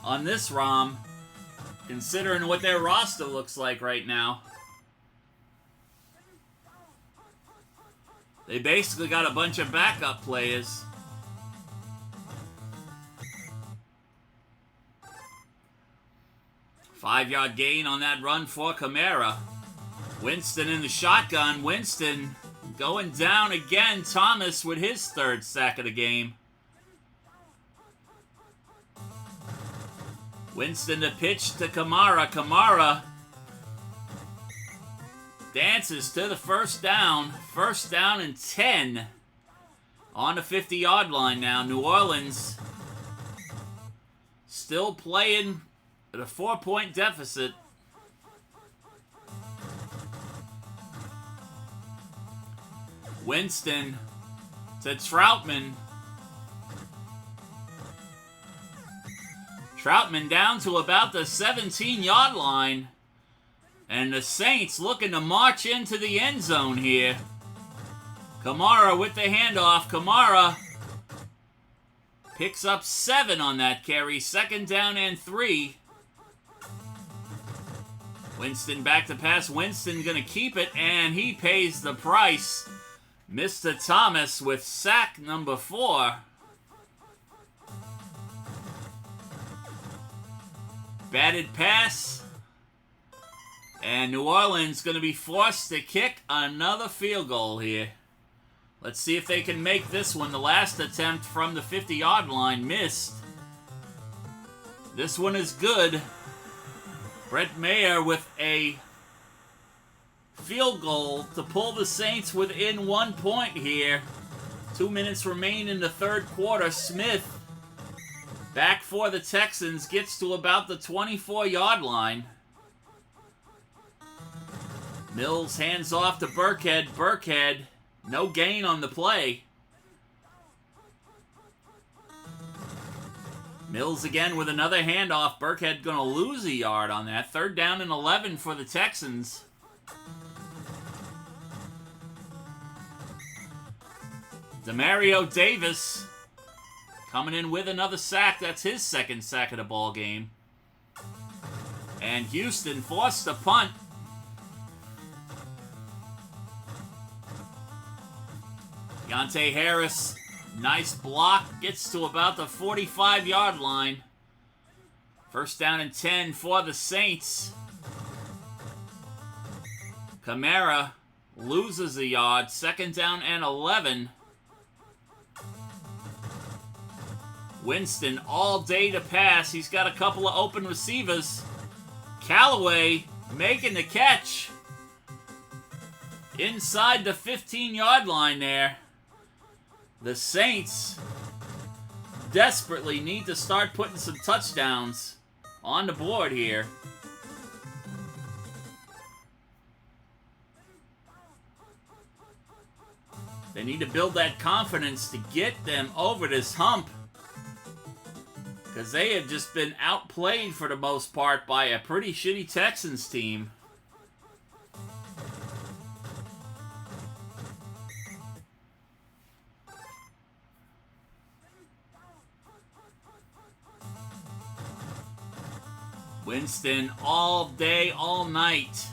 on this ROM, considering what their roster looks like right now. They basically got a bunch of backup players. Five-yard gain on that run for Kamara. Winston in the shotgun. Winston going down again. Thomas with his 3rd sack of the game. Winston to pitch to Kamara. Kamara dances to the 1st down. 1st down and 10 on the 50-yard line now. New Orleans still playing at a 4-point deficit. Winston to Troutman. Troutman down to about the 17-yard line. And the Saints looking to march into the end zone here. Kamara with the handoff. Kamara picks up 7 on that carry. 2nd down and 3. Winston back to pass. Winston going to keep it, and he pays the price. Mr. Thomas with sack number 4. Batted pass. And New Orleans going to be forced to kick another field goal here. Let's see if they can make this one. The last attempt from the 50-yard line missed. This one is good. Brett Maher with a field goal to pull the Saints within 1 point here. 2 minutes remain in the 3rd quarter. Smith, back for the Texans, gets to about the 24-yard line. Mills hands off to Burkhead. Burkhead, no gain on the play. Mills again with another handoff. Burkhead going to lose a yard on that. 3rd down and 11 for the Texans. Demario Davis coming in with another sack. That's his 2nd sack of the ball game. And Houston forced a punt. Deontay Harris, nice block, gets to about the 45-yard line. 1st down and 10 for the Saints. Kamara loses a yard. 2nd down and 11. Winston all day to pass. He's got a couple of open receivers. Callaway making the catch. Inside the 15-yard line there. The Saints desperately need to start putting some touchdowns on the board here. They need to build that confidence to get them over this hump. Because they have just been outplayed for the most part by a pretty shitty Texans team. Winston all day, all night.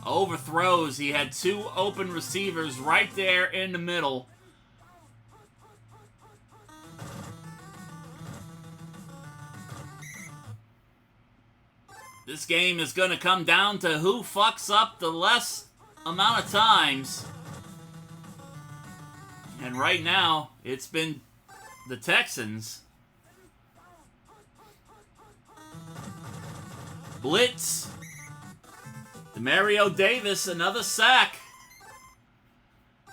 Overthrows. He had two open receivers right there in the middle. This game is going to come down to who fucks up the less amount of times. And right now, it's been the Texans. Blitz. Demario Davis, another sack.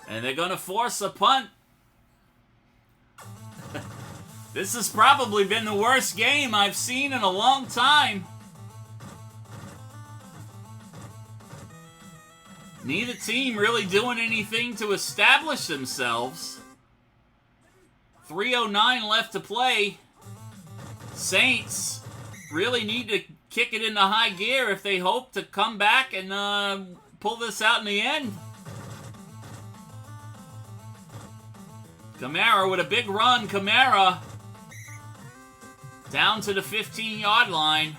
And they're going to force a punt. This has probably been the worst game I've seen in a long time. Neither team really doing anything to establish themselves. 3:09 left to play. Saints really need to kick it into high gear if they hope to come back and pull this out in the end. Kamara with a big run. Kamara down to the 15-yard line.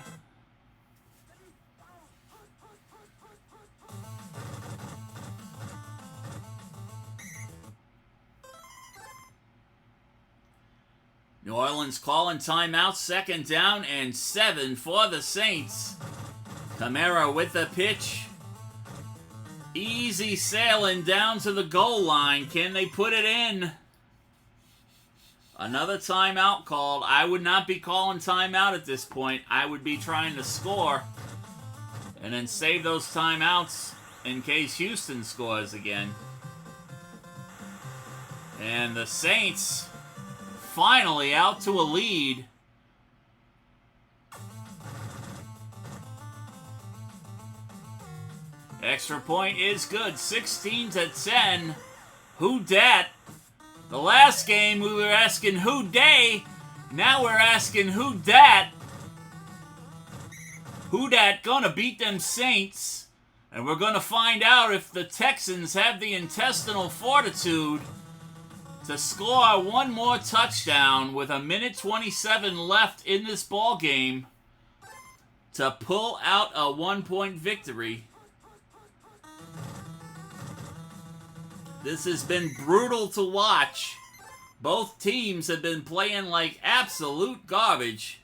New Orleans calling timeout, 2nd down and 7 for the Saints. Kamara with the pitch. Easy sailing down to the goal line. Can they put it in? Another timeout called. I would not be calling timeout at this point. I would be trying to score and then save those timeouts in case Houston scores again. And the Saints finally out to a lead. Extra point is good. 16-10. Who dat? The last game we were asking who day. Now we're asking who dat. Who dat gonna beat them Saints? And we're gonna find out if the Texans have the intestinal fortitude to score one more touchdown with 1:27 left in this ball game to pull out a 1-point victory. This has been brutal to watch. Both teams have been playing like absolute garbage.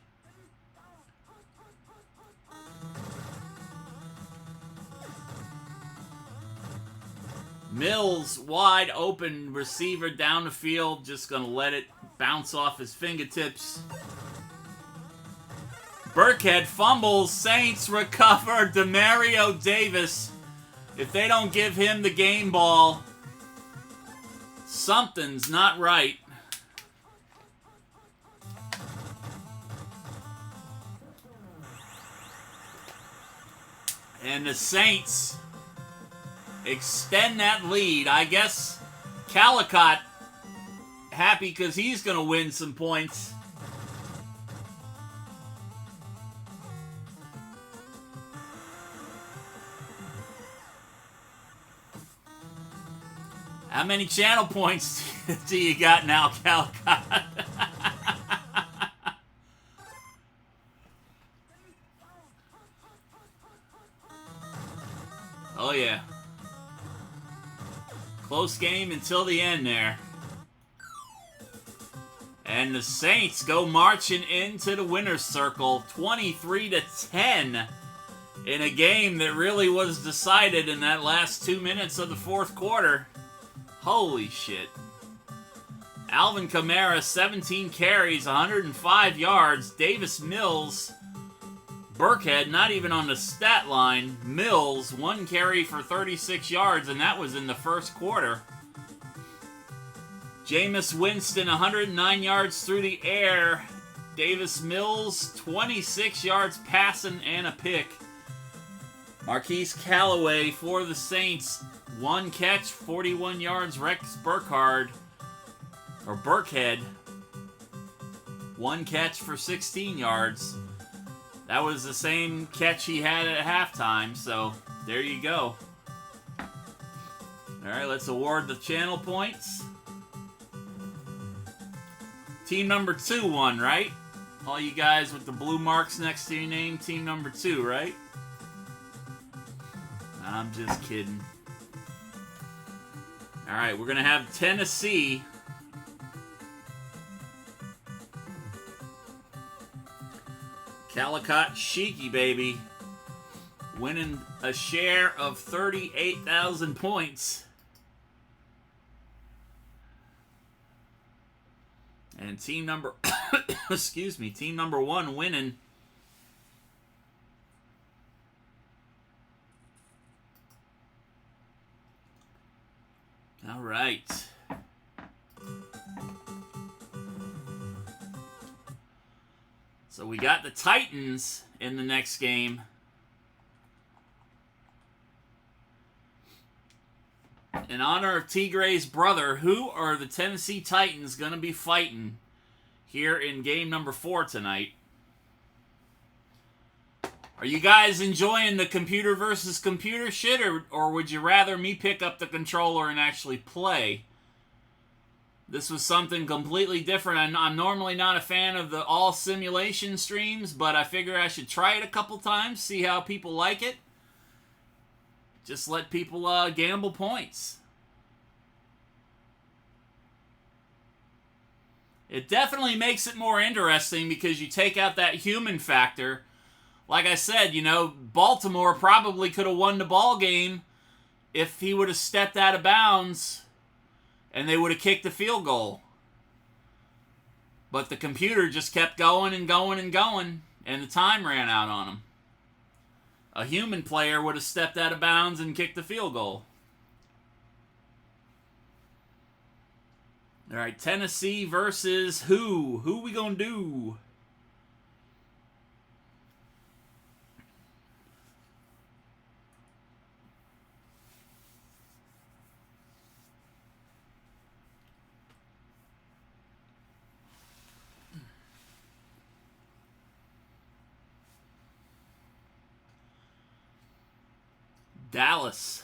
Mills, wide open receiver down the field, just going to let it bounce off his fingertips. Burkhead fumbles, Saints recover. Demario Davis, if they don't give him the game ball, something's not right. And the Saints extend that lead. I guess Calicott happy because he's going to win some points. How many channel points do you got now, Calicott? Oh, yeah. Close game until the end there. And the Saints go marching into the winner's circle, 23-10, in a game that really was decided in that last 2 minutes of the fourth quarter. Holy shit. Alvin Kamara, 17 carries, 105 yards. Davis Mills, Burkhead, not even on the stat line. Mills, 1 carry for 36 yards, and that was in the first quarter. Jameis Winston, 109 yards through the air. Davis Mills, 26 yards passing and a pick. Marquise Callaway for the Saints, 1 catch, 41 yards. Rex Burkhead 1 catch for 16 yards. That was the same catch he had at halftime, so there you go. All right, let's award the channel points. Team number 2 won, right? All you guys with the blue marks next to your name, team number 2, right? I'm just kidding. All right, we're going to have Tennessee Calicut Sheiky, baby, winning a share of 38,000 points. And team number, excuse me, team number 1 winning all right. So we got the Titans in the next game. In honor of Tigre's brother, who are the Tennessee Titans going to be fighting here in game number 4 tonight? Are you guys enjoying the computer versus computer shit, or would you rather me pick up the controller and actually play? This was something completely different. I'm normally not a fan of the all simulation streams, but I figure I should try it a couple times, see how people like it. Just let people gamble points. It definitely makes it more interesting because you take out that human factor. Like I said, you know, Baltimore probably could have won the ball game if he would have stepped out of bounds and they would have kicked the field goal. But the computer just kept going and going and going, and the time ran out on him. A human player would have stepped out of bounds and kicked the field goal. All right, Tennessee versus who? Who we gonna do? Dallas.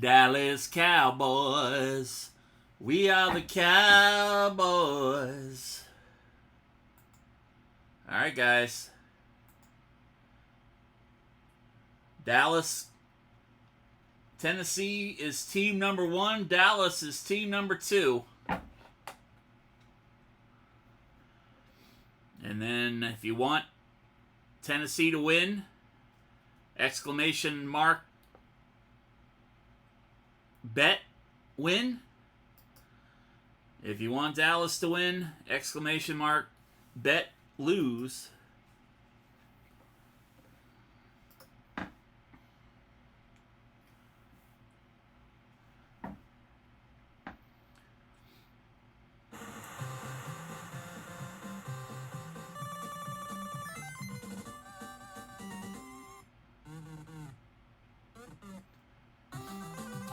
Dallas Cowboys. We are the Cowboys. All right, guys. Dallas, Tennessee is team number 1. Dallas is team number 2. And then if you want Tennessee to win, exclamation mark bet win. If you want Dallas to win, exclamation mark bet lose.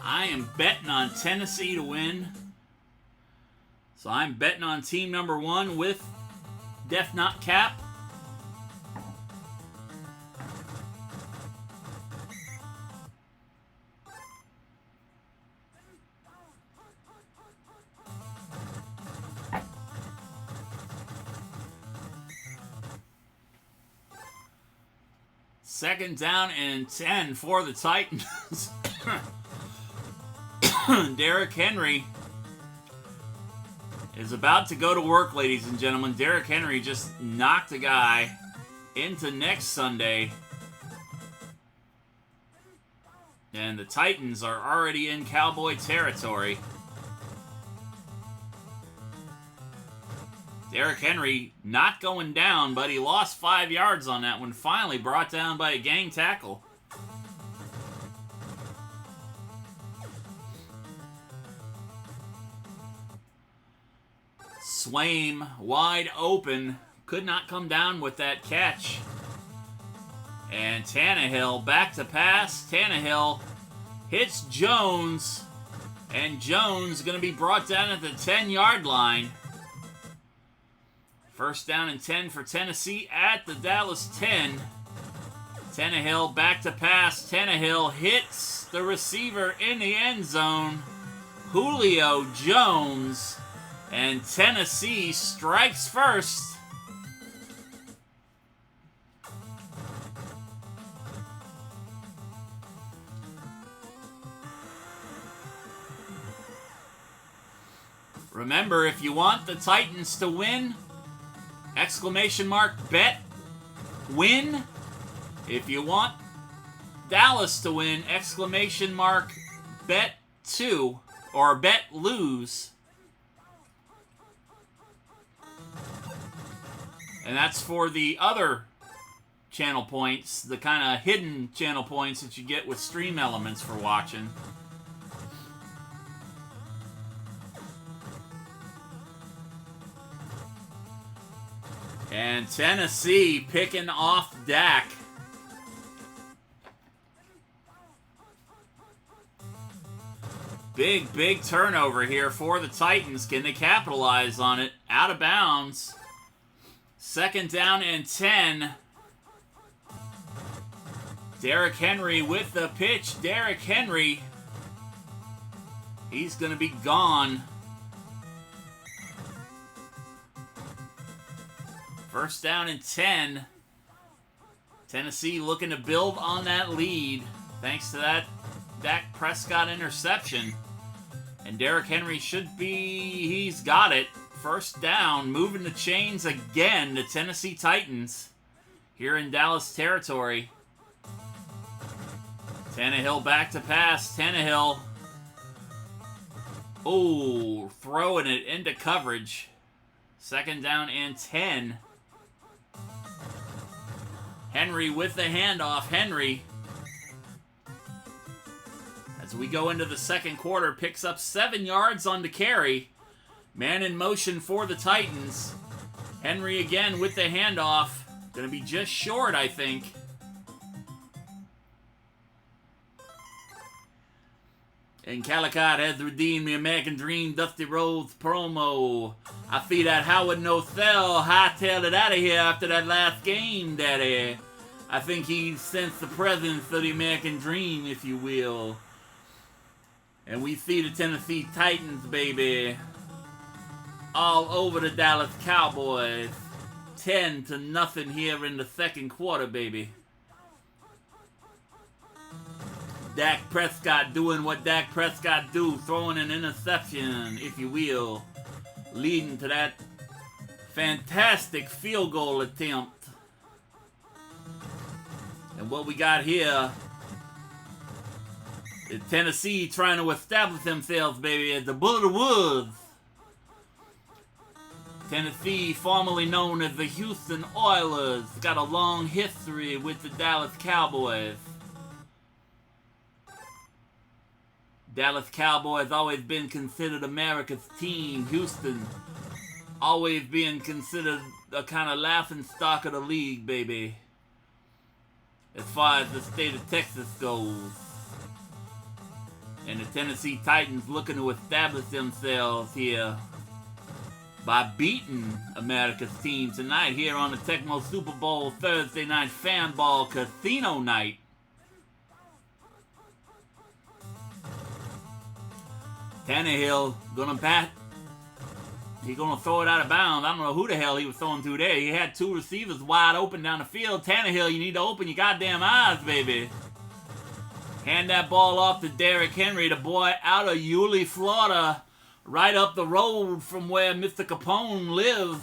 I am betting on Tennessee to win. So I'm betting on team number 1 with Def Not Cap. Second down and 10 for the Titans. Derrick Henry is about to go to work, ladies and gentlemen. Derrick Henry just knocked a guy into next Sunday. And the Titans are already in Cowboy territory. Derrick Henry not going down, but he lost 5 yards on that one. Finally brought down by a gang tackle. Swaim wide open. Could not come down with that catch. And Tannehill back to pass. Tannehill hits Jones. And Jones going to be brought down at the 10-yard line. First down and 10 for Tennessee at the Dallas 10. Tannehill back to pass. Tannehill hits the receiver in the end zone. Julio Jones. And Tennessee strikes first. Remember, if you want the Titans to win, exclamation mark bet win. If you want Dallas to win, exclamation mark bet 2 or bet lose. And that's for the other channel points, the kind of hidden channel points that you get with stream elements for watching. And Tennessee picking off Dak. Big turnover here for the Titans. Can they capitalize on it? Out of bounds. Second down and 10. Derrick Henry with the pitch. Derrick Henry. He's going to be gone. First down and 10. Tennessee looking to build on that lead thanks to that Dak Prescott interception. And Derrick Henry he's got it. First down, moving the chains again, the Tennessee Titans here in Dallas territory. Tannehill back to pass. Tannehill. Oh, throwing it into coverage. Second down and 10. Henry with the handoff. Henry, as we go into the second quarter, picks up 7 yards on the carry. Man in motion for the Titans. Henry again with the handoff. Going to be just short, I think. And Calicut has redeemed the American Dream Dusty Rhodes promo. I feel that Howard Nothell hightailed it out of here after that last game, Daddy. I think he sensed the presence of the American Dream, if you will. And we see the Tennessee Titans, baby, all over the Dallas Cowboys. 10-0 here in the second quarter, baby. Dak Prescott doing what Dak Prescott do, throwing an interception, if you will, leading to that fantastic field goal attempt. And what we got here is Tennessee trying to establish themselves, baby, as the Bull of the Woods. Tennessee, formerly known as the Houston Oilers, got a long history with the Dallas Cowboys. Dallas Cowboys always been considered America's team. Houston always being considered a kind of laughing stock of the league, baby, as far as the state of Texas goes. And the Tennessee Titans looking to establish themselves here by beating America's team tonight here on the Tecmo Super Bowl Thursday Night Fan Ball Casino Night. Tannehill gonna bat. He's gonna throw it out of bounds. I don't know who the hell he was throwing to there. He had 2 receivers wide open down the field. Tannehill, you need to open your goddamn eyes, baby. Hand that ball off to Derrick Henry, the boy out of Yulee, Florida, right up the road from where Mr. Capone lives.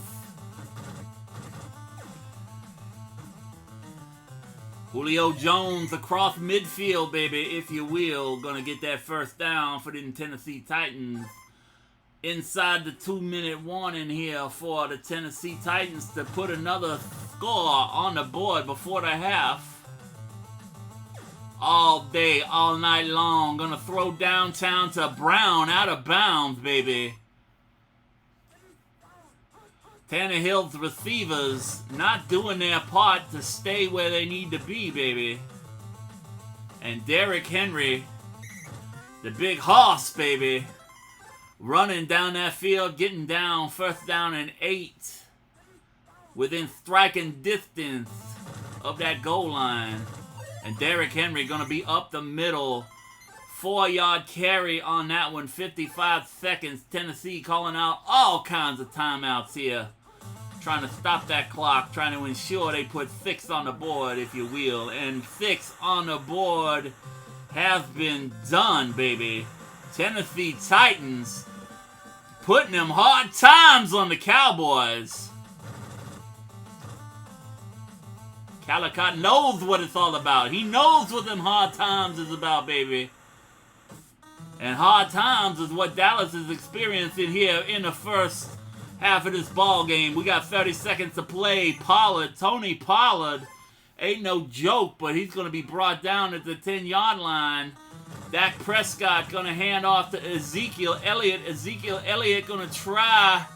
Julio Jones across midfield, baby, if you will. Gonna get that first down for the Tennessee Titans. Inside the 2-minute warning here for the Tennessee Titans to put another score on the board before the half. All day, all night long. Gonna throw downtown to Brown, out of bounds, baby. Tannehill's receivers not doing their part to stay where they need to be, baby. And Derrick Henry The big horse, baby. Running down that field, getting down, first down and 8. Within striking distance of that goal line. And Derrick Henry going to be up the middle. 4-yard carry on that one, 55 seconds. Tennessee calling out all kinds of timeouts here. Trying to stop that clock, trying to ensure they put 6 on the board, if you will. And 6 on the board has been done, baby. Tennessee Titans putting them hard times on the Cowboys. Calicott knows what it's all about. He knows what them hard times is about, baby. And hard times is what Dallas is experiencing here in the first half of this ball game. We got 30 seconds to play. Tony Pollard, ain't no joke, but he's going to be brought down at the 10-yard line. Dak Prescott going to hand off to Ezekiel Elliott. Ezekiel Elliott going to try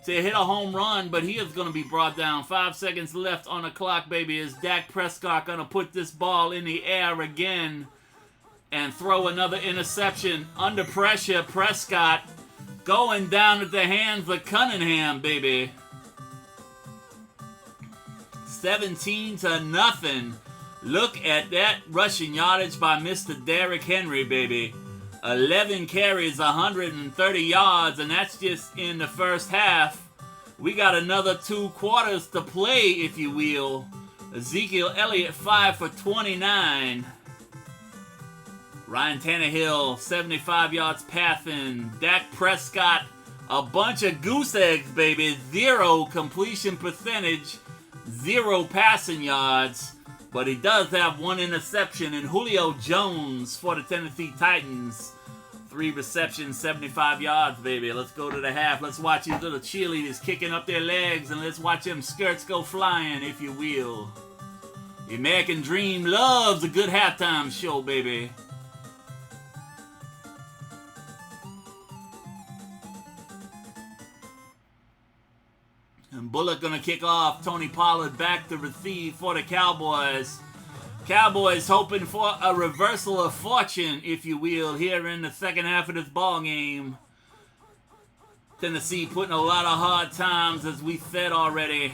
to hit a home run, but he is going to be brought down. 5 seconds left on the clock, baby. Is Dak Prescott going to put this ball in the air again and throw another interception? Under pressure, Prescott going down at the hands of Cunningham, baby. 17-0. Look at that rushing yardage by Mr. Derrick Henry, baby. 11 carries, 130 yards, and that's just in the first half. We got another 2 quarters to play, if you will. Ezekiel Elliott, 5 for 29. Ryan Tannehill, 75 yards passing. Dak Prescott, a bunch of goose eggs, baby. 0 completion percentage, 0 passing yards. But he does have 1 interception. And Julio Jones for the Tennessee Titans. 3 receptions, 75 yards, baby. Let's go to the half. Let's watch these little cheerleaders kicking up their legs. And let's watch them skirts go flying, if you will. The American Dream loves a good halftime show, baby. And Bullock going to kick off. Tony Pollard back to receive for the Cowboys. Cowboys hoping for a reversal of fortune, if you will, here in the second half of this ball game. Tennessee putting a lot of hard times, as we said already,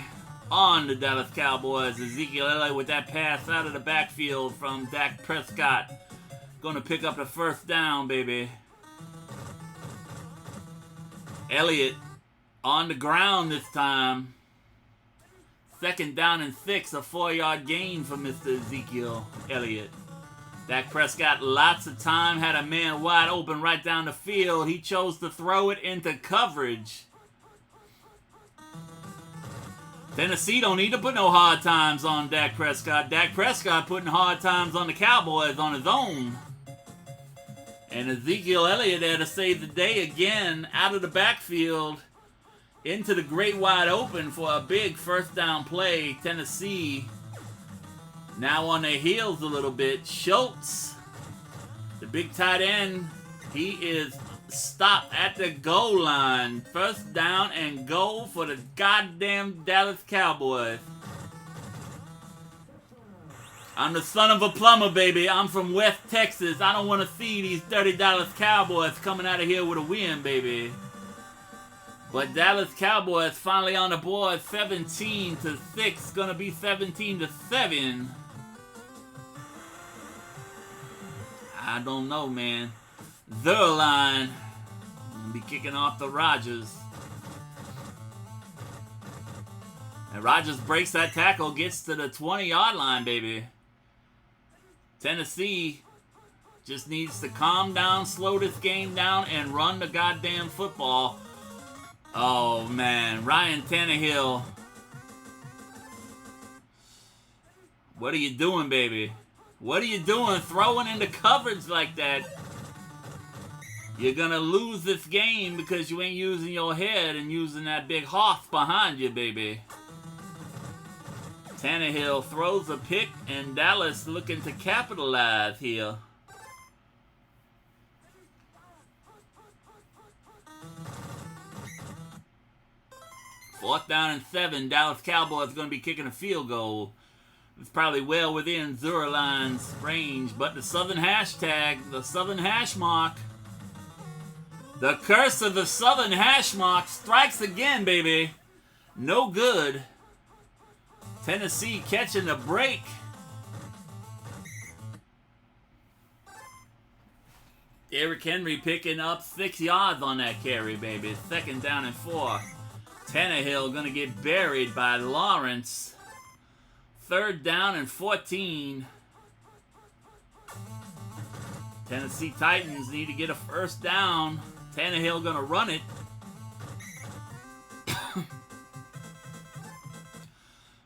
on the Dallas Cowboys. Ezekiel Elliott with that pass out of the backfield from Dak Prescott. Going to pick up the first down, baby. Elliott on the ground this time. Second down and 6, a 4-yard gain for Mr. Ezekiel Elliott. Dak Prescott, lots of time, had a man wide open right down the field. He chose to throw it into coverage. Tennessee don't need to put no hard times on Dak Prescott. Dak Prescott putting hard times on the Cowboys on his own. And Ezekiel Elliott there to save the day again out of the backfield into the great wide open for a big first down play. Tennessee now on their heels a little bit. Schultz, the big tight end, he is stopped at the goal line. First down and goal for the goddamn Dallas Cowboys. I'm the son of a plumber, baby. I'm from West Texas. I don't want to see these dirty Dallas Cowboys coming out of here with a win, baby. But Dallas Cowboys finally on the board, 17-6, gonna be 17-7. I don't know, man. Zerline gonna be kicking off the Rodgers. And Rodgers breaks that tackle, gets to the 20-yard line, baby. Tennessee just needs to calm down, slow this game down, and run the goddamn football. Oh, man. Ryan Tannehill. What are you doing, baby? What are you doing throwing into coverage like that? You're going to lose this game because you ain't using your head and using that big horse behind you, baby. Tannehill throws a pick, and Dallas looking to capitalize here. Fourth down and 7. Dallas Cowboys going to be kicking a field goal. It's probably well within Zuraline's range, but the Southern hashtag, the Southern hash mark, the curse of the Southern hash mark strikes again, baby. No good. Tennessee catching a break. Derrick Henry picking up 6 yards on that carry, baby. 2nd down and 4. Tannehill gonna get buried by Lawrence. 3rd down and 14. Tennessee Titans need to get a 1st down. Tannehill gonna run it.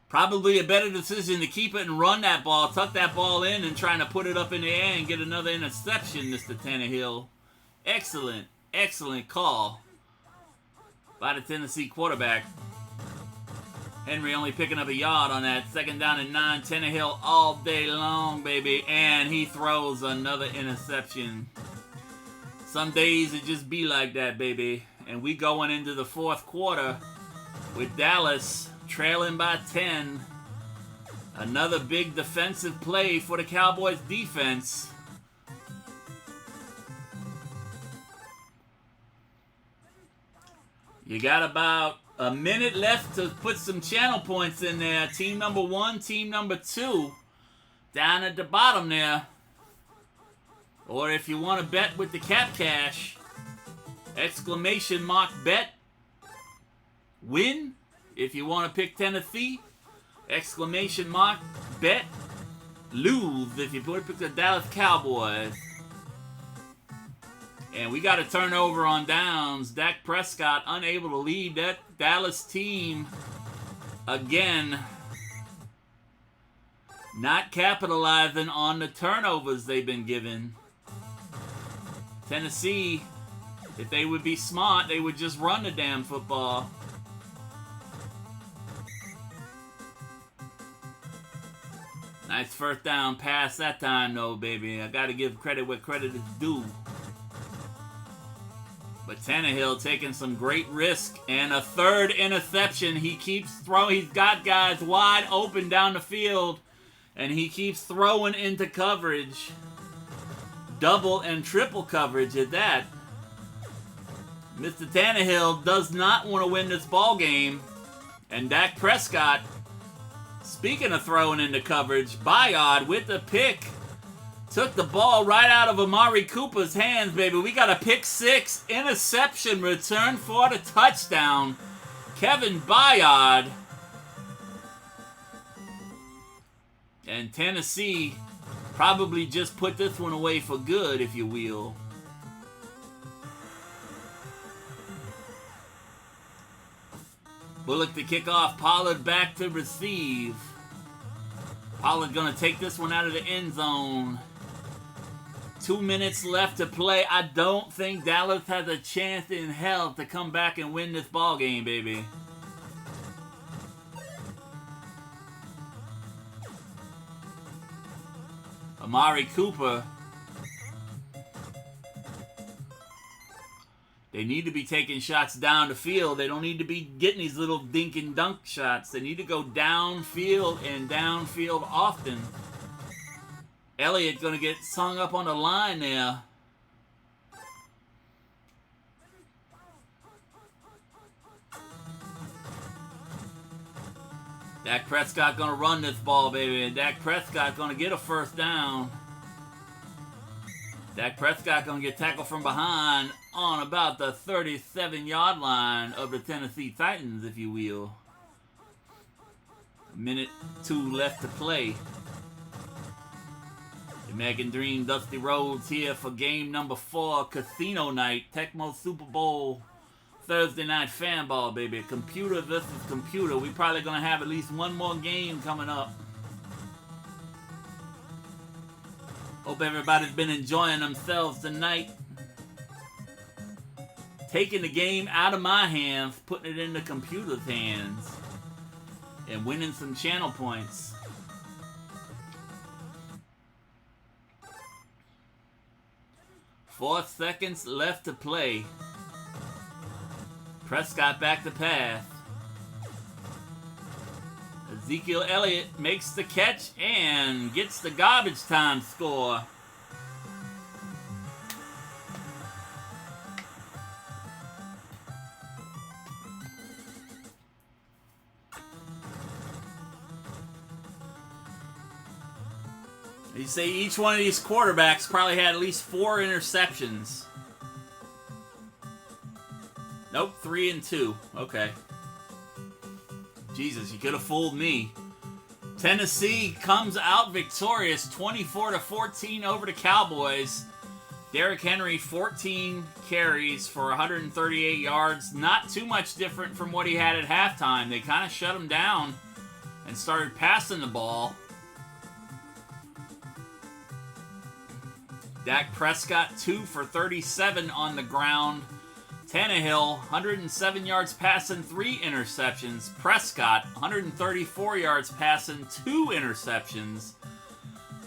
Probably a better decision to keep it and run that ball, tuck that ball in, and trying to put it up in the air and get another interception, Mr. Tannehill. Excellent, excellent call by the Tennessee quarterback. Henry only picking up a yard on that. 2nd down and 9. Tannehill all day long, baby. And he throws another interception. Some days it just be like that, baby. And we going into the 4th quarter with Dallas trailing by 10. Another big defensive play for the Cowboys defense. You got about a minute left to put some channel points in there. Team number 1, team number 2, down at the bottom there. Or if you want to bet with the CapCash, exclamation mark bet, win. If you want to pick Tennessee, exclamation mark bet, lose. If you want to pick the Dallas Cowboys. And we got a turnover on downs. Dak Prescott unable to lead that Dallas team again. Not capitalizing on the turnovers they've been given. Tennessee, if they would be smart, they would just run the damn football. Nice 1st down pass that time, though, baby. I got to give credit where credit is due. But Tannehill taking some great risk. And a 3rd interception. He keeps throwing. He's got guys wide open down the field. And he keeps throwing into coverage. Double and triple coverage at that. Mr. Tannehill does not want to win this ball game. And Dak Prescott, speaking of throwing into coverage, Bayard with the pick. Took the ball right out of Amari Cooper's hands, baby. We got a pick 6. Interception return for the touchdown. Kevin Bayard. And Tennessee probably just put this one away for good, if you will. Bullock to kick off. Pollard back to receive. Pollard gonna take this one out of the end zone. 2 minutes left to play. I don't think Dallas has a chance in hell to come back and win this ball game, baby. Amari Cooper. They need to be taking shots down the field. They don't need to be getting these little dink and dunk shots. They need to go downfield and downfield often. Elliott going to get hung up on the line there. Dak Prescott going to run this ball, baby. And Dak Prescott going to get a 1st down. Dak Prescott going to get tackled from behind on about the 37-yard line of the Tennessee Titans, if you will. 1:02 left to play. The American Dream, Dusty Rhodes here for game number 4, Casino Night, Tecmo Super Bowl, Thursday Night Fan Ball, baby. Computer versus computer. We probably going to have at least one more game coming up. Hope everybody's been enjoying themselves tonight. Taking the game out of my hands, putting it in the computer's hands, and winning some channel points. 4 seconds left to play. Prescott back to pass. Ezekiel Elliott makes the catch and gets the garbage time score. You say each one of these quarterbacks probably had at least 4 interceptions. Nope, 3 and 2. Okay. Jesus, you could have fooled me. Tennessee comes out victorious, 24-14 over the Cowboys. Derrick Henry, 14 carries for 138 yards. Not too much different from what he had at halftime. They kind of shut him down and started passing the ball. Dak Prescott, 2 for 37 on the ground. Tannehill, 107 yards passing, 3 interceptions. Prescott, 134 yards passing, 2 interceptions.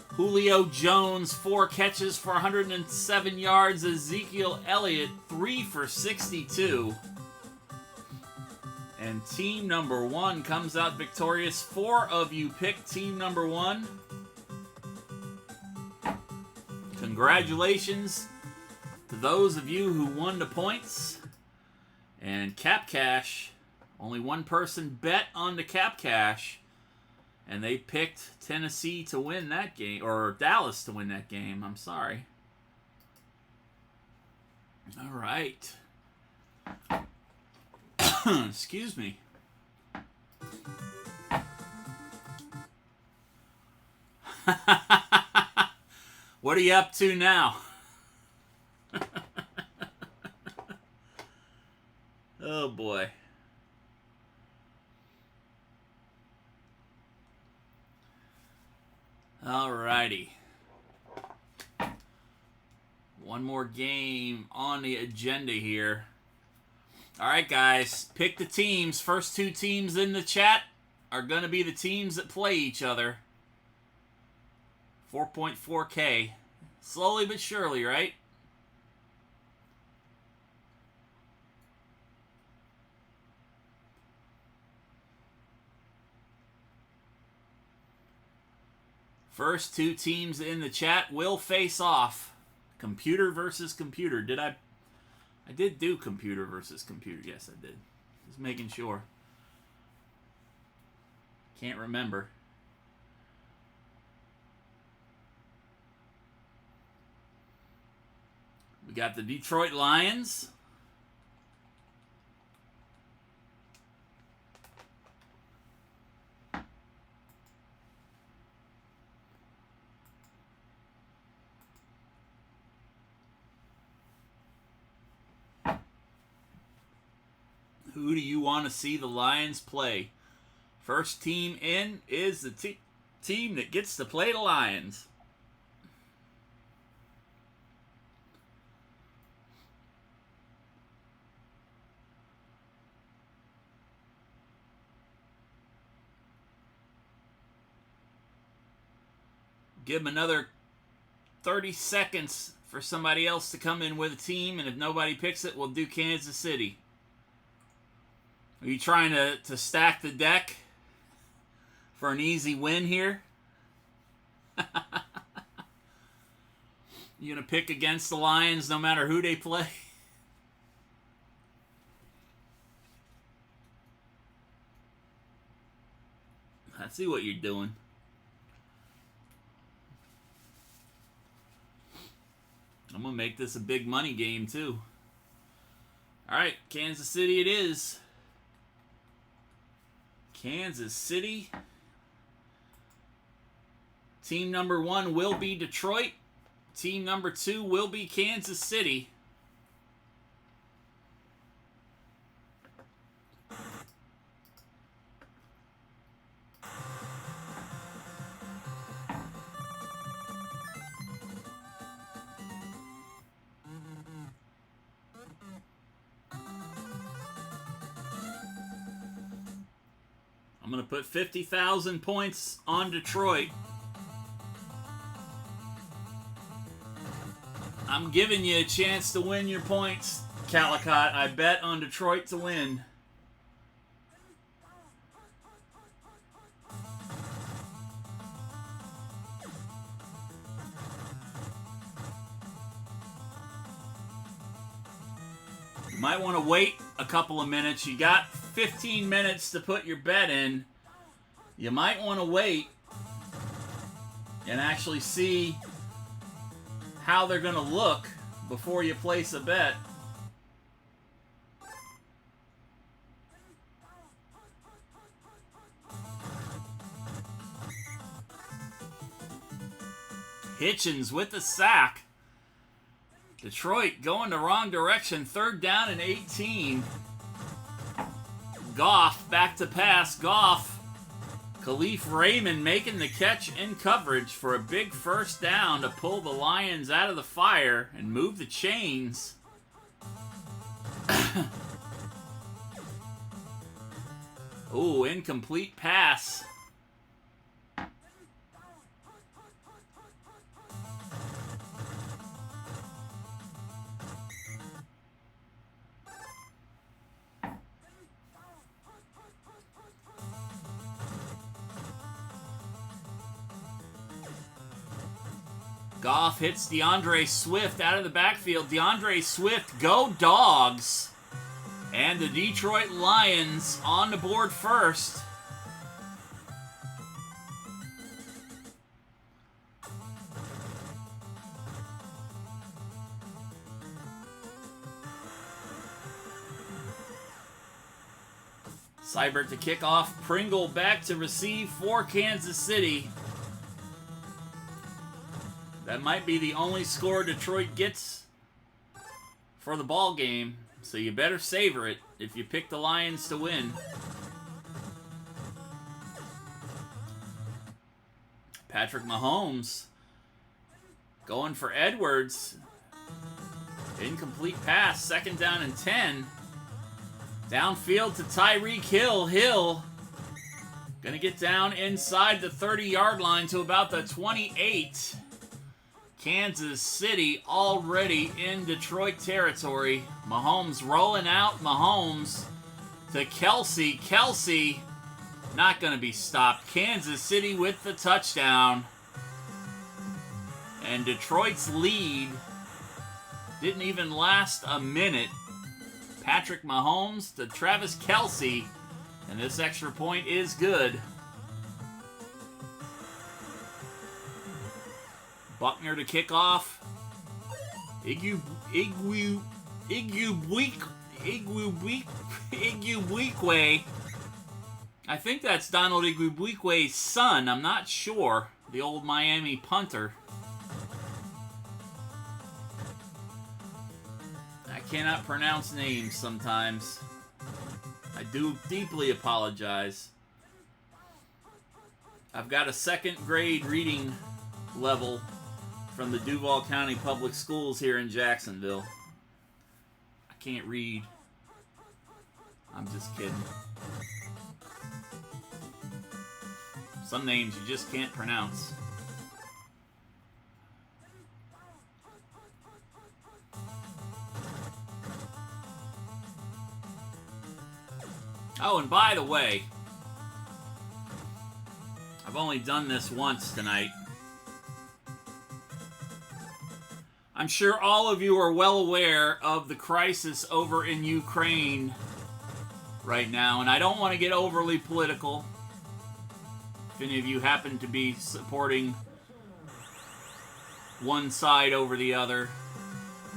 Julio Jones, 4 catches for 107 yards. Ezekiel Elliott, 3 for 62. And team number 1 comes out victorious. 4 of you picked team number 1. Congratulations to those of you who won the points. And CapCash, only one person bet on the CapCash, and they picked Tennessee to win that game, or Dallas to win that game. I'm sorry. All right. Excuse me. What are you up to now? Oh boy. Alrighty. One more game on the agenda here. Alright guys, pick the teams. First 2 teams in the chat are going to be the teams that play each other. 4.4K. Slowly but surely, right? First 2 teams in the chat will face off. Computer versus computer. I did do computer versus computer. Yes, I did. Just making sure. Can't remember. We got the Detroit Lions. Who do you want to see the Lions play? First team in is the team that gets to play the Lions. Give them another 30 seconds for somebody else to come in with a team, and if nobody picks it, we'll do Kansas City. Are you trying to stack the deck for an easy win here? You gonna pick against the Lions no matter who they play? I see what you're doing. I'm gonna make this a big money game too. Alright, Kansas City it is. Kansas City. Team number 1 will be Detroit. Team number 2 will be Kansas City. I'm going to put 50,000 points on Detroit. I'm giving you a chance to win your points, Calicott. I bet on Detroit to win. might want to wait a couple of minutes. You got 15 minutes to put your bet in. You might want to wait and actually see how they're going to look before you place a bet. Hitchens with the sack. Detroit going the wrong direction. 3rd down and 18. Goff back to pass. Goff. Khalif Raymond making the catch in coverage for a big 1st down to pull the Lions out of the fire and move the chains. Ooh, incomplete pass. Goff hits DeAndre Swift out of the backfield. DeAndre Swift, go Dogs! And the Detroit Lions on the board first. Seibert to kick off. Pringle back to receive for Kansas City. That might be the only score Detroit gets for the ball game, so you better savor it if you pick the Lions to win. Patrick Mahomes going for Edwards. Incomplete pass, 2nd down and 10. Downfield to Tyreek Hill. Hill gonna get down inside the 30-yard line to about the 28. Kansas City already in Detroit territory. Mahomes rolling out. Mahomes to Kelsey. Kelsey not going to be stopped. Kansas City with the touchdown. And Detroit's lead didn't even last a minute. Patrick Mahomes to Travis Kelsey. And this extra point is good. Buckner to kick off. Igwekwe. I think that's Donald Igwekwe's son. I'm not sure. The old Miami punter. I cannot pronounce names sometimes. I do deeply apologize. I've got a 2nd grade reading level from the Duval County Public Schools here in Jacksonville. I can't read. I'm just kidding. Some names you just can't pronounce. Oh, and by the way, I've only done this once tonight. I'm sure all of you are well aware of the crisis over in Ukraine right now, and I don't want to get overly political. If any of you happen to be supporting one side over the other.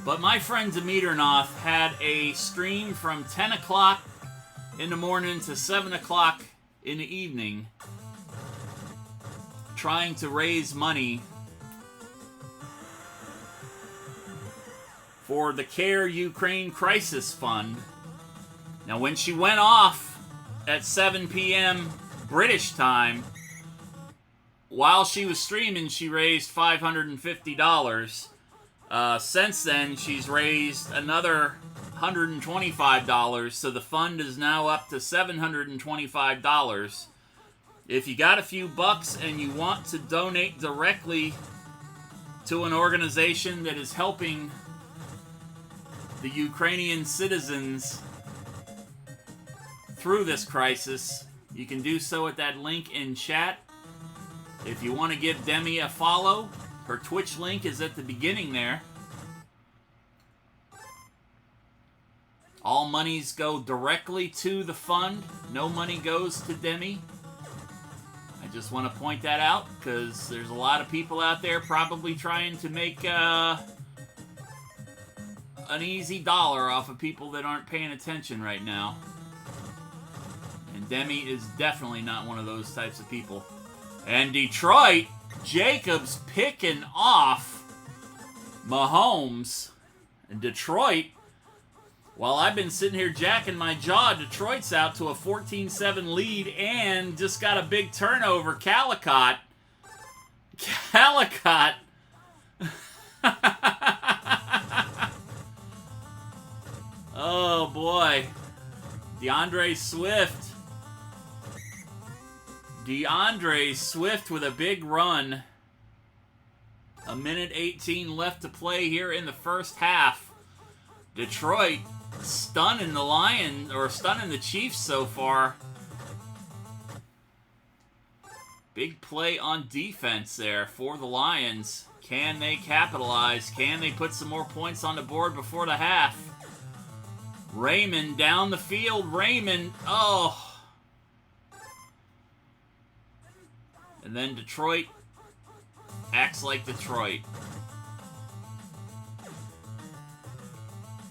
But my friend Dimitrov had a stream from 10 o'clock in the morning to 7 o'clock in the evening trying to raise money for the CARE Ukraine Crisis Fund. Now, when she went off at 7 p.m. British time, while she was streaming, she raised $550. Since then, she's raised another $125, so the fund is now up to $725. If you got a few bucks and you want to donate directly to an organization that is helping the Ukrainian citizens through this crisis, you can do so at that link in chat. If you want to give Demi a follow, her Twitch link is at the beginning there. All monies go directly to the fund. No money goes to Demi. I just want to point that out because there's a lot of people out there probably trying to make an easy dollar off of people that aren't paying attention right now. And Demi is definitely not one of those types of people. And Detroit, Jacobs picking off Mahomes. And Detroit, while I've been sitting here jacking my jaw, Detroit's out to a 14-7 lead and just got a big turnover. Calicott. Oh, boy. DeAndre Swift with a big run. A minute 18 left to play here in the first half. Detroit stunning the Chiefs so far. Big play on defense there for the Lions. Can they capitalize? Can they put some more points on the board before the half? Raymond down the field. Raymond, oh. And then Detroit acts like Detroit.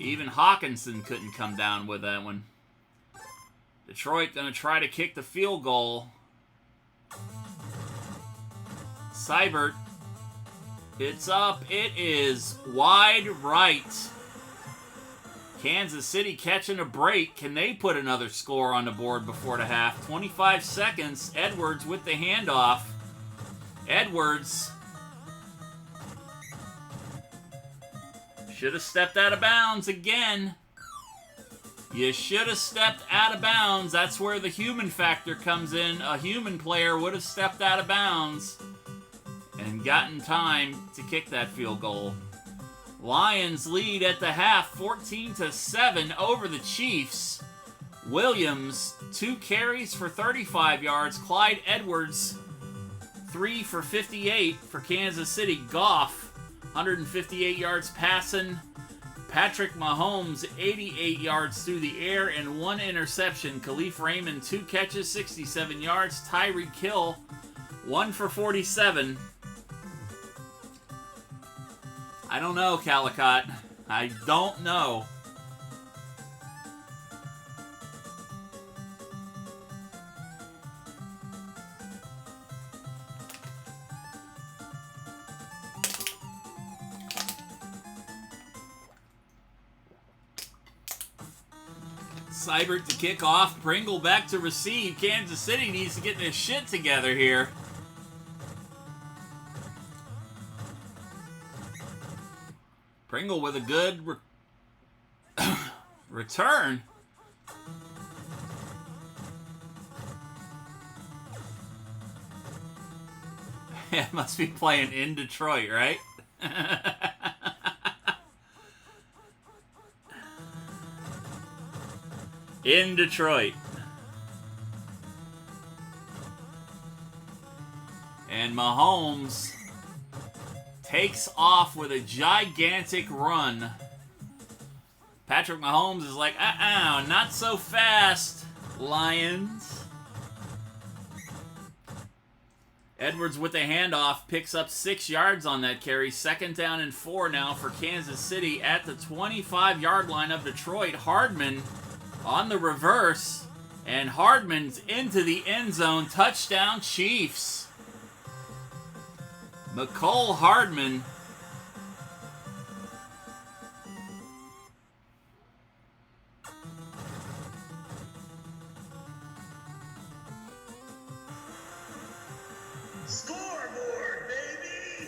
Even Hawkinson couldn't come down with that one. Detroit gonna try to kick the field goal. Seibert. It's up. It is wide right. Kansas City catching a break. Can they put another score on the board before the half? 25 seconds. Edwards with the handoff. Edwards should have stepped out of bounds again. You should have stepped out of bounds. That's where the human factor comes in. A human player would have stepped out of bounds and gotten time to kick that field goal. Lions lead at the half 14-7 over the Chiefs. Williams, 2 carries for 35 yards. Clyde Edwards, 3 for 58 for Kansas City. Goff, 158 yards passing. Patrick Mahomes, 88 yards through the air and 1 interception. Khalif Raymond, 2 catches, 67 yards. Tyreek Hill, 1 for 47. I don't know, Calicott. I don't know. Seibert to kick off. Pringle back to receive. Kansas City needs to get their shit together here. Pringle with a good return. It must be playing in Detroit, right? In Detroit. And Mahomes takes off with a gigantic run. Patrick Mahomes is like, not so fast, Lions. Edwards with the handoff picks up 6 yards on that carry. 2nd down and 4 now for Kansas City at the 25-yard line of Detroit. Hardman on the reverse, and Hardman's into the end zone. Touchdown, Chiefs. McCole Hardman. Scoreboard, baby!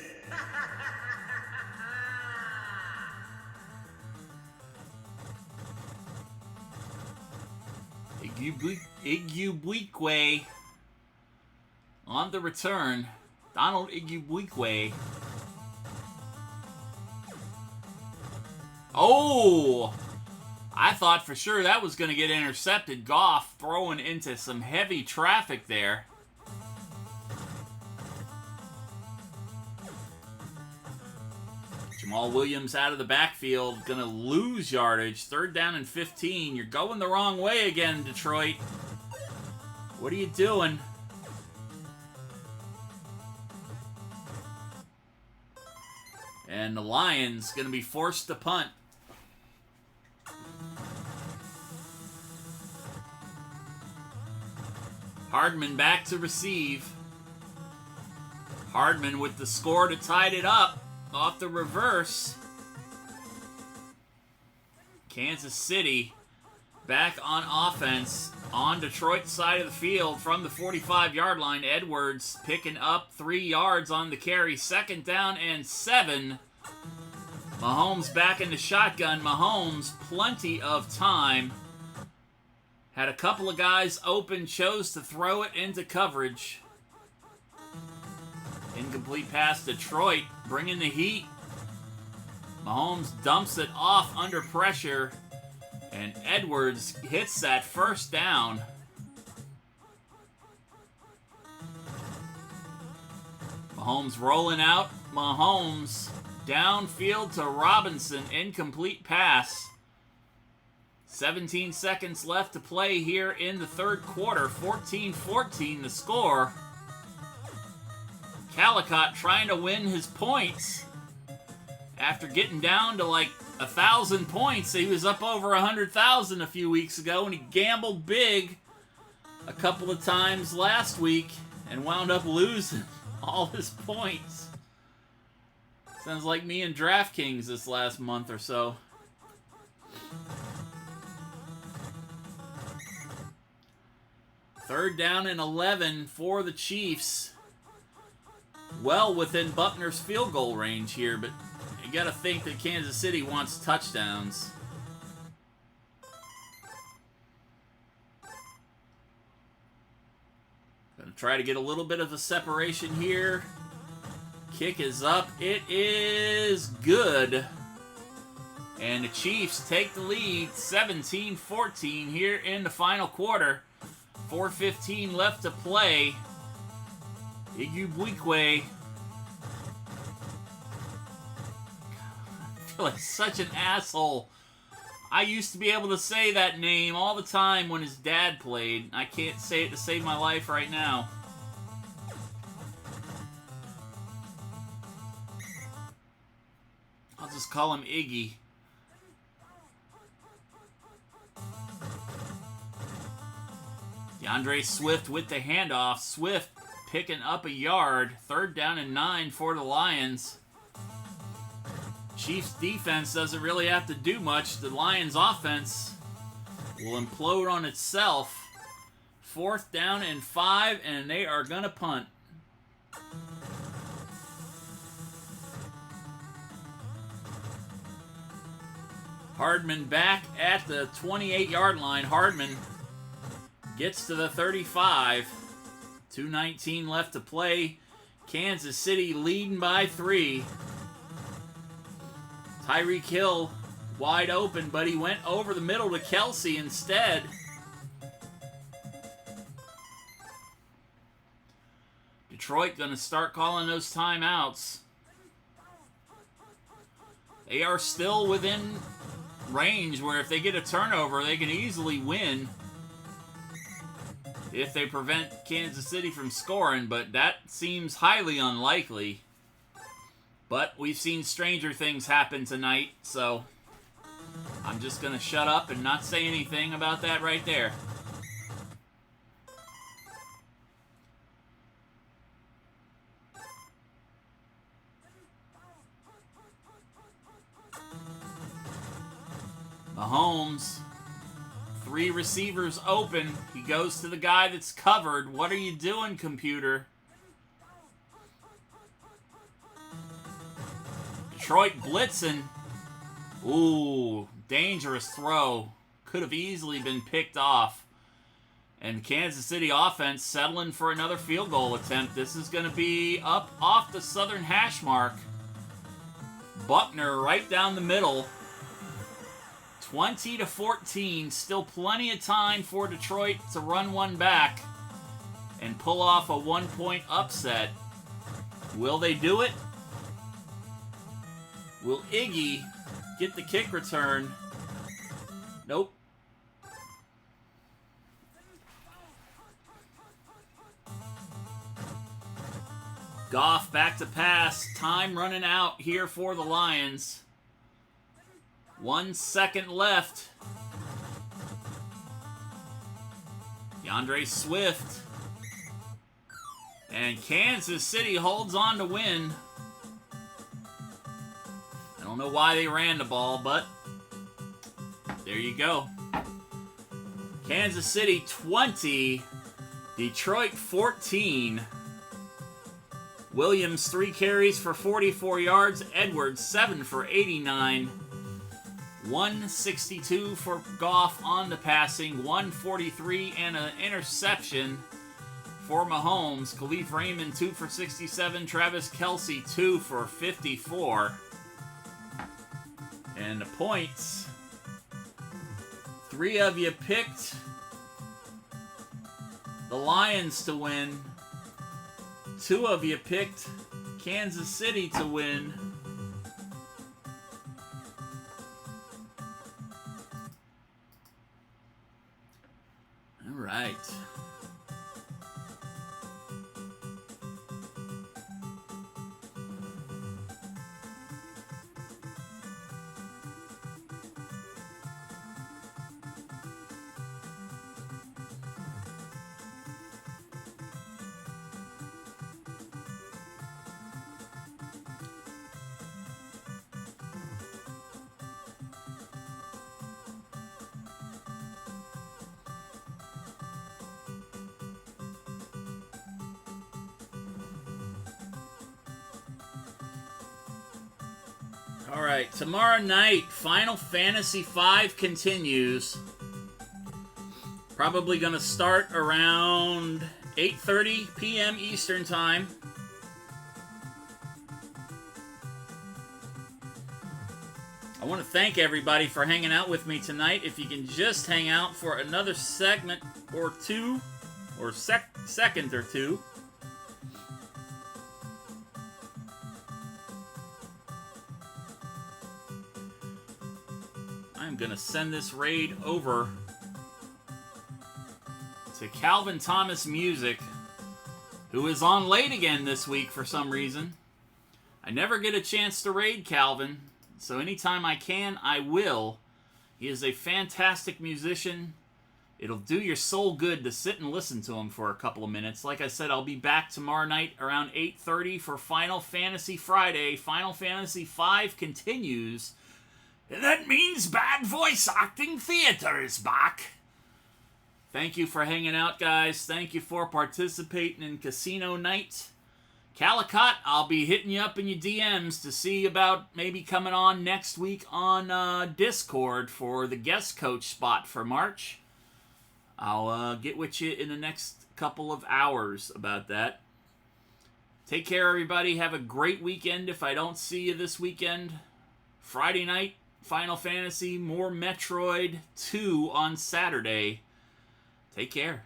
Igubikwe on the return. Donald Igubikwe. Oh! I thought for sure that was going to get intercepted. Goff throwing into some heavy traffic there. Jamal Williams out of the backfield, gonna lose yardage. 3rd down and 15. You're going the wrong way again, Detroit. What are you doing? And the Lions gonna be forced to punt. Hardman back to receive. Hardman with the score to tie it up off the reverse. Kansas City back on offense on Detroit's side of the field from the 45-yard line. Edwards picking up 3 yards on the carry. 2nd down and 7. Mahomes back in the shotgun. Mahomes, plenty of time. Had a couple of guys open, chose to throw it into coverage. Incomplete pass. Detroit bringing the heat. Mahomes dumps it off under pressure, and Edwards hits that 1st down. Mahomes rolling out. Mahomes downfield to Robinson. Incomplete pass. 17 seconds left to play here in the 3rd quarter. 14-14 the score. Calicott trying to win his points after getting down to like 1,000 points. He was up over 100,000 a few weeks ago, and he gambled big a couple of times last week and wound up losing all his points. Sounds like me and DraftKings this last month or so. Third down and 11 for the Chiefs. Well within Buckner's field goal range here, but you got to think that Kansas City wants touchdowns. Going to try to get a little bit of a separation here. Kick is up. It is good. And the Chiefs take the lead 17-14 here in the final quarter. 4:15 left to play. Igubwikwe. I feel like such an asshole. I used to be able to say that name all the time when his dad played. I can't say it to save my life right now. I'll just call him Iggy. DeAndre Swift with the handoff. Swift picking up a yard. 3rd down and 9 for the Lions. Chiefs defense doesn't really have to do much. The Lions offense will implode on itself. 4th down and 5, and they are going to punt. Hardman back at the 28-yard line. Hardman gets to the 35. 2:19 left to play. Kansas City leading by 3. Tyreek Hill wide open, but he went over the middle to Kelsey instead. Detroit going to start calling those timeouts. They are still within range where if they get a turnover, they can easily win if they prevent Kansas City from scoring, but that seems highly unlikely. But we've seen stranger things happen tonight, so I'm just going to shut up and not say anything about that right there. Mahomes, 3 receivers open. He goes to the guy that's covered. What are you doing, computer? Detroit blitzing. Ooh, dangerous throw. Could have easily been picked off. And Kansas City offense settling for another field goal attempt. This is going to be up off the southern hash mark. Buckner right down the middle. 20-14. Still plenty of time for Detroit to run one back and pull off a 1-point upset. Will they do it? Will Iggy get the kick return? Nope. Goff back to pass. Time running out here for the Lions. 1 second left. DeAndre Swift. And Kansas City holds on to win. I don't know why they ran the ball, but there you go. Kansas City 20, Detroit 14. Williams 3 carries for 44 yards. Edwards 7 for 89. 162 for Goff on the passing. 143 and an interception for Mahomes. Khalif Raymond 2 for 67. Travis Kelce 2 for 54. And the points. 3 of you picked the Lions to win. 2 of you picked Kansas City to win. All right. All right, tomorrow night, Final Fantasy V continues. Probably going to start around 8:30 p.m. Eastern Time. I want to thank everybody for hanging out with me tonight. If you can just hang out for another segment or two, or second or two. I'm going to send this raid over to Calvin Thomas Music, who is on late again this week for some reason. I never get a chance to raid Calvin, so anytime I can, I will. He is a fantastic musician. It'll do your soul good to sit and listen to him for a couple of minutes. Like I said, I'll be back tomorrow night around 8:30 for Final Fantasy Friday. Final Fantasy V continues. And that means bad voice acting theater is back. Thank you for hanging out, guys. Thank you for participating in Casino Night. Calicut, I'll be hitting you up in your DMs to see about maybe coming on next week on Discord for the guest coach spot for March. I'll get with you in the next couple of hours about that. Take care, everybody. Have a great weekend if I don't see you this weekend. Friday night, Final Fantasy, more Metroid 2 on Saturday. Take care.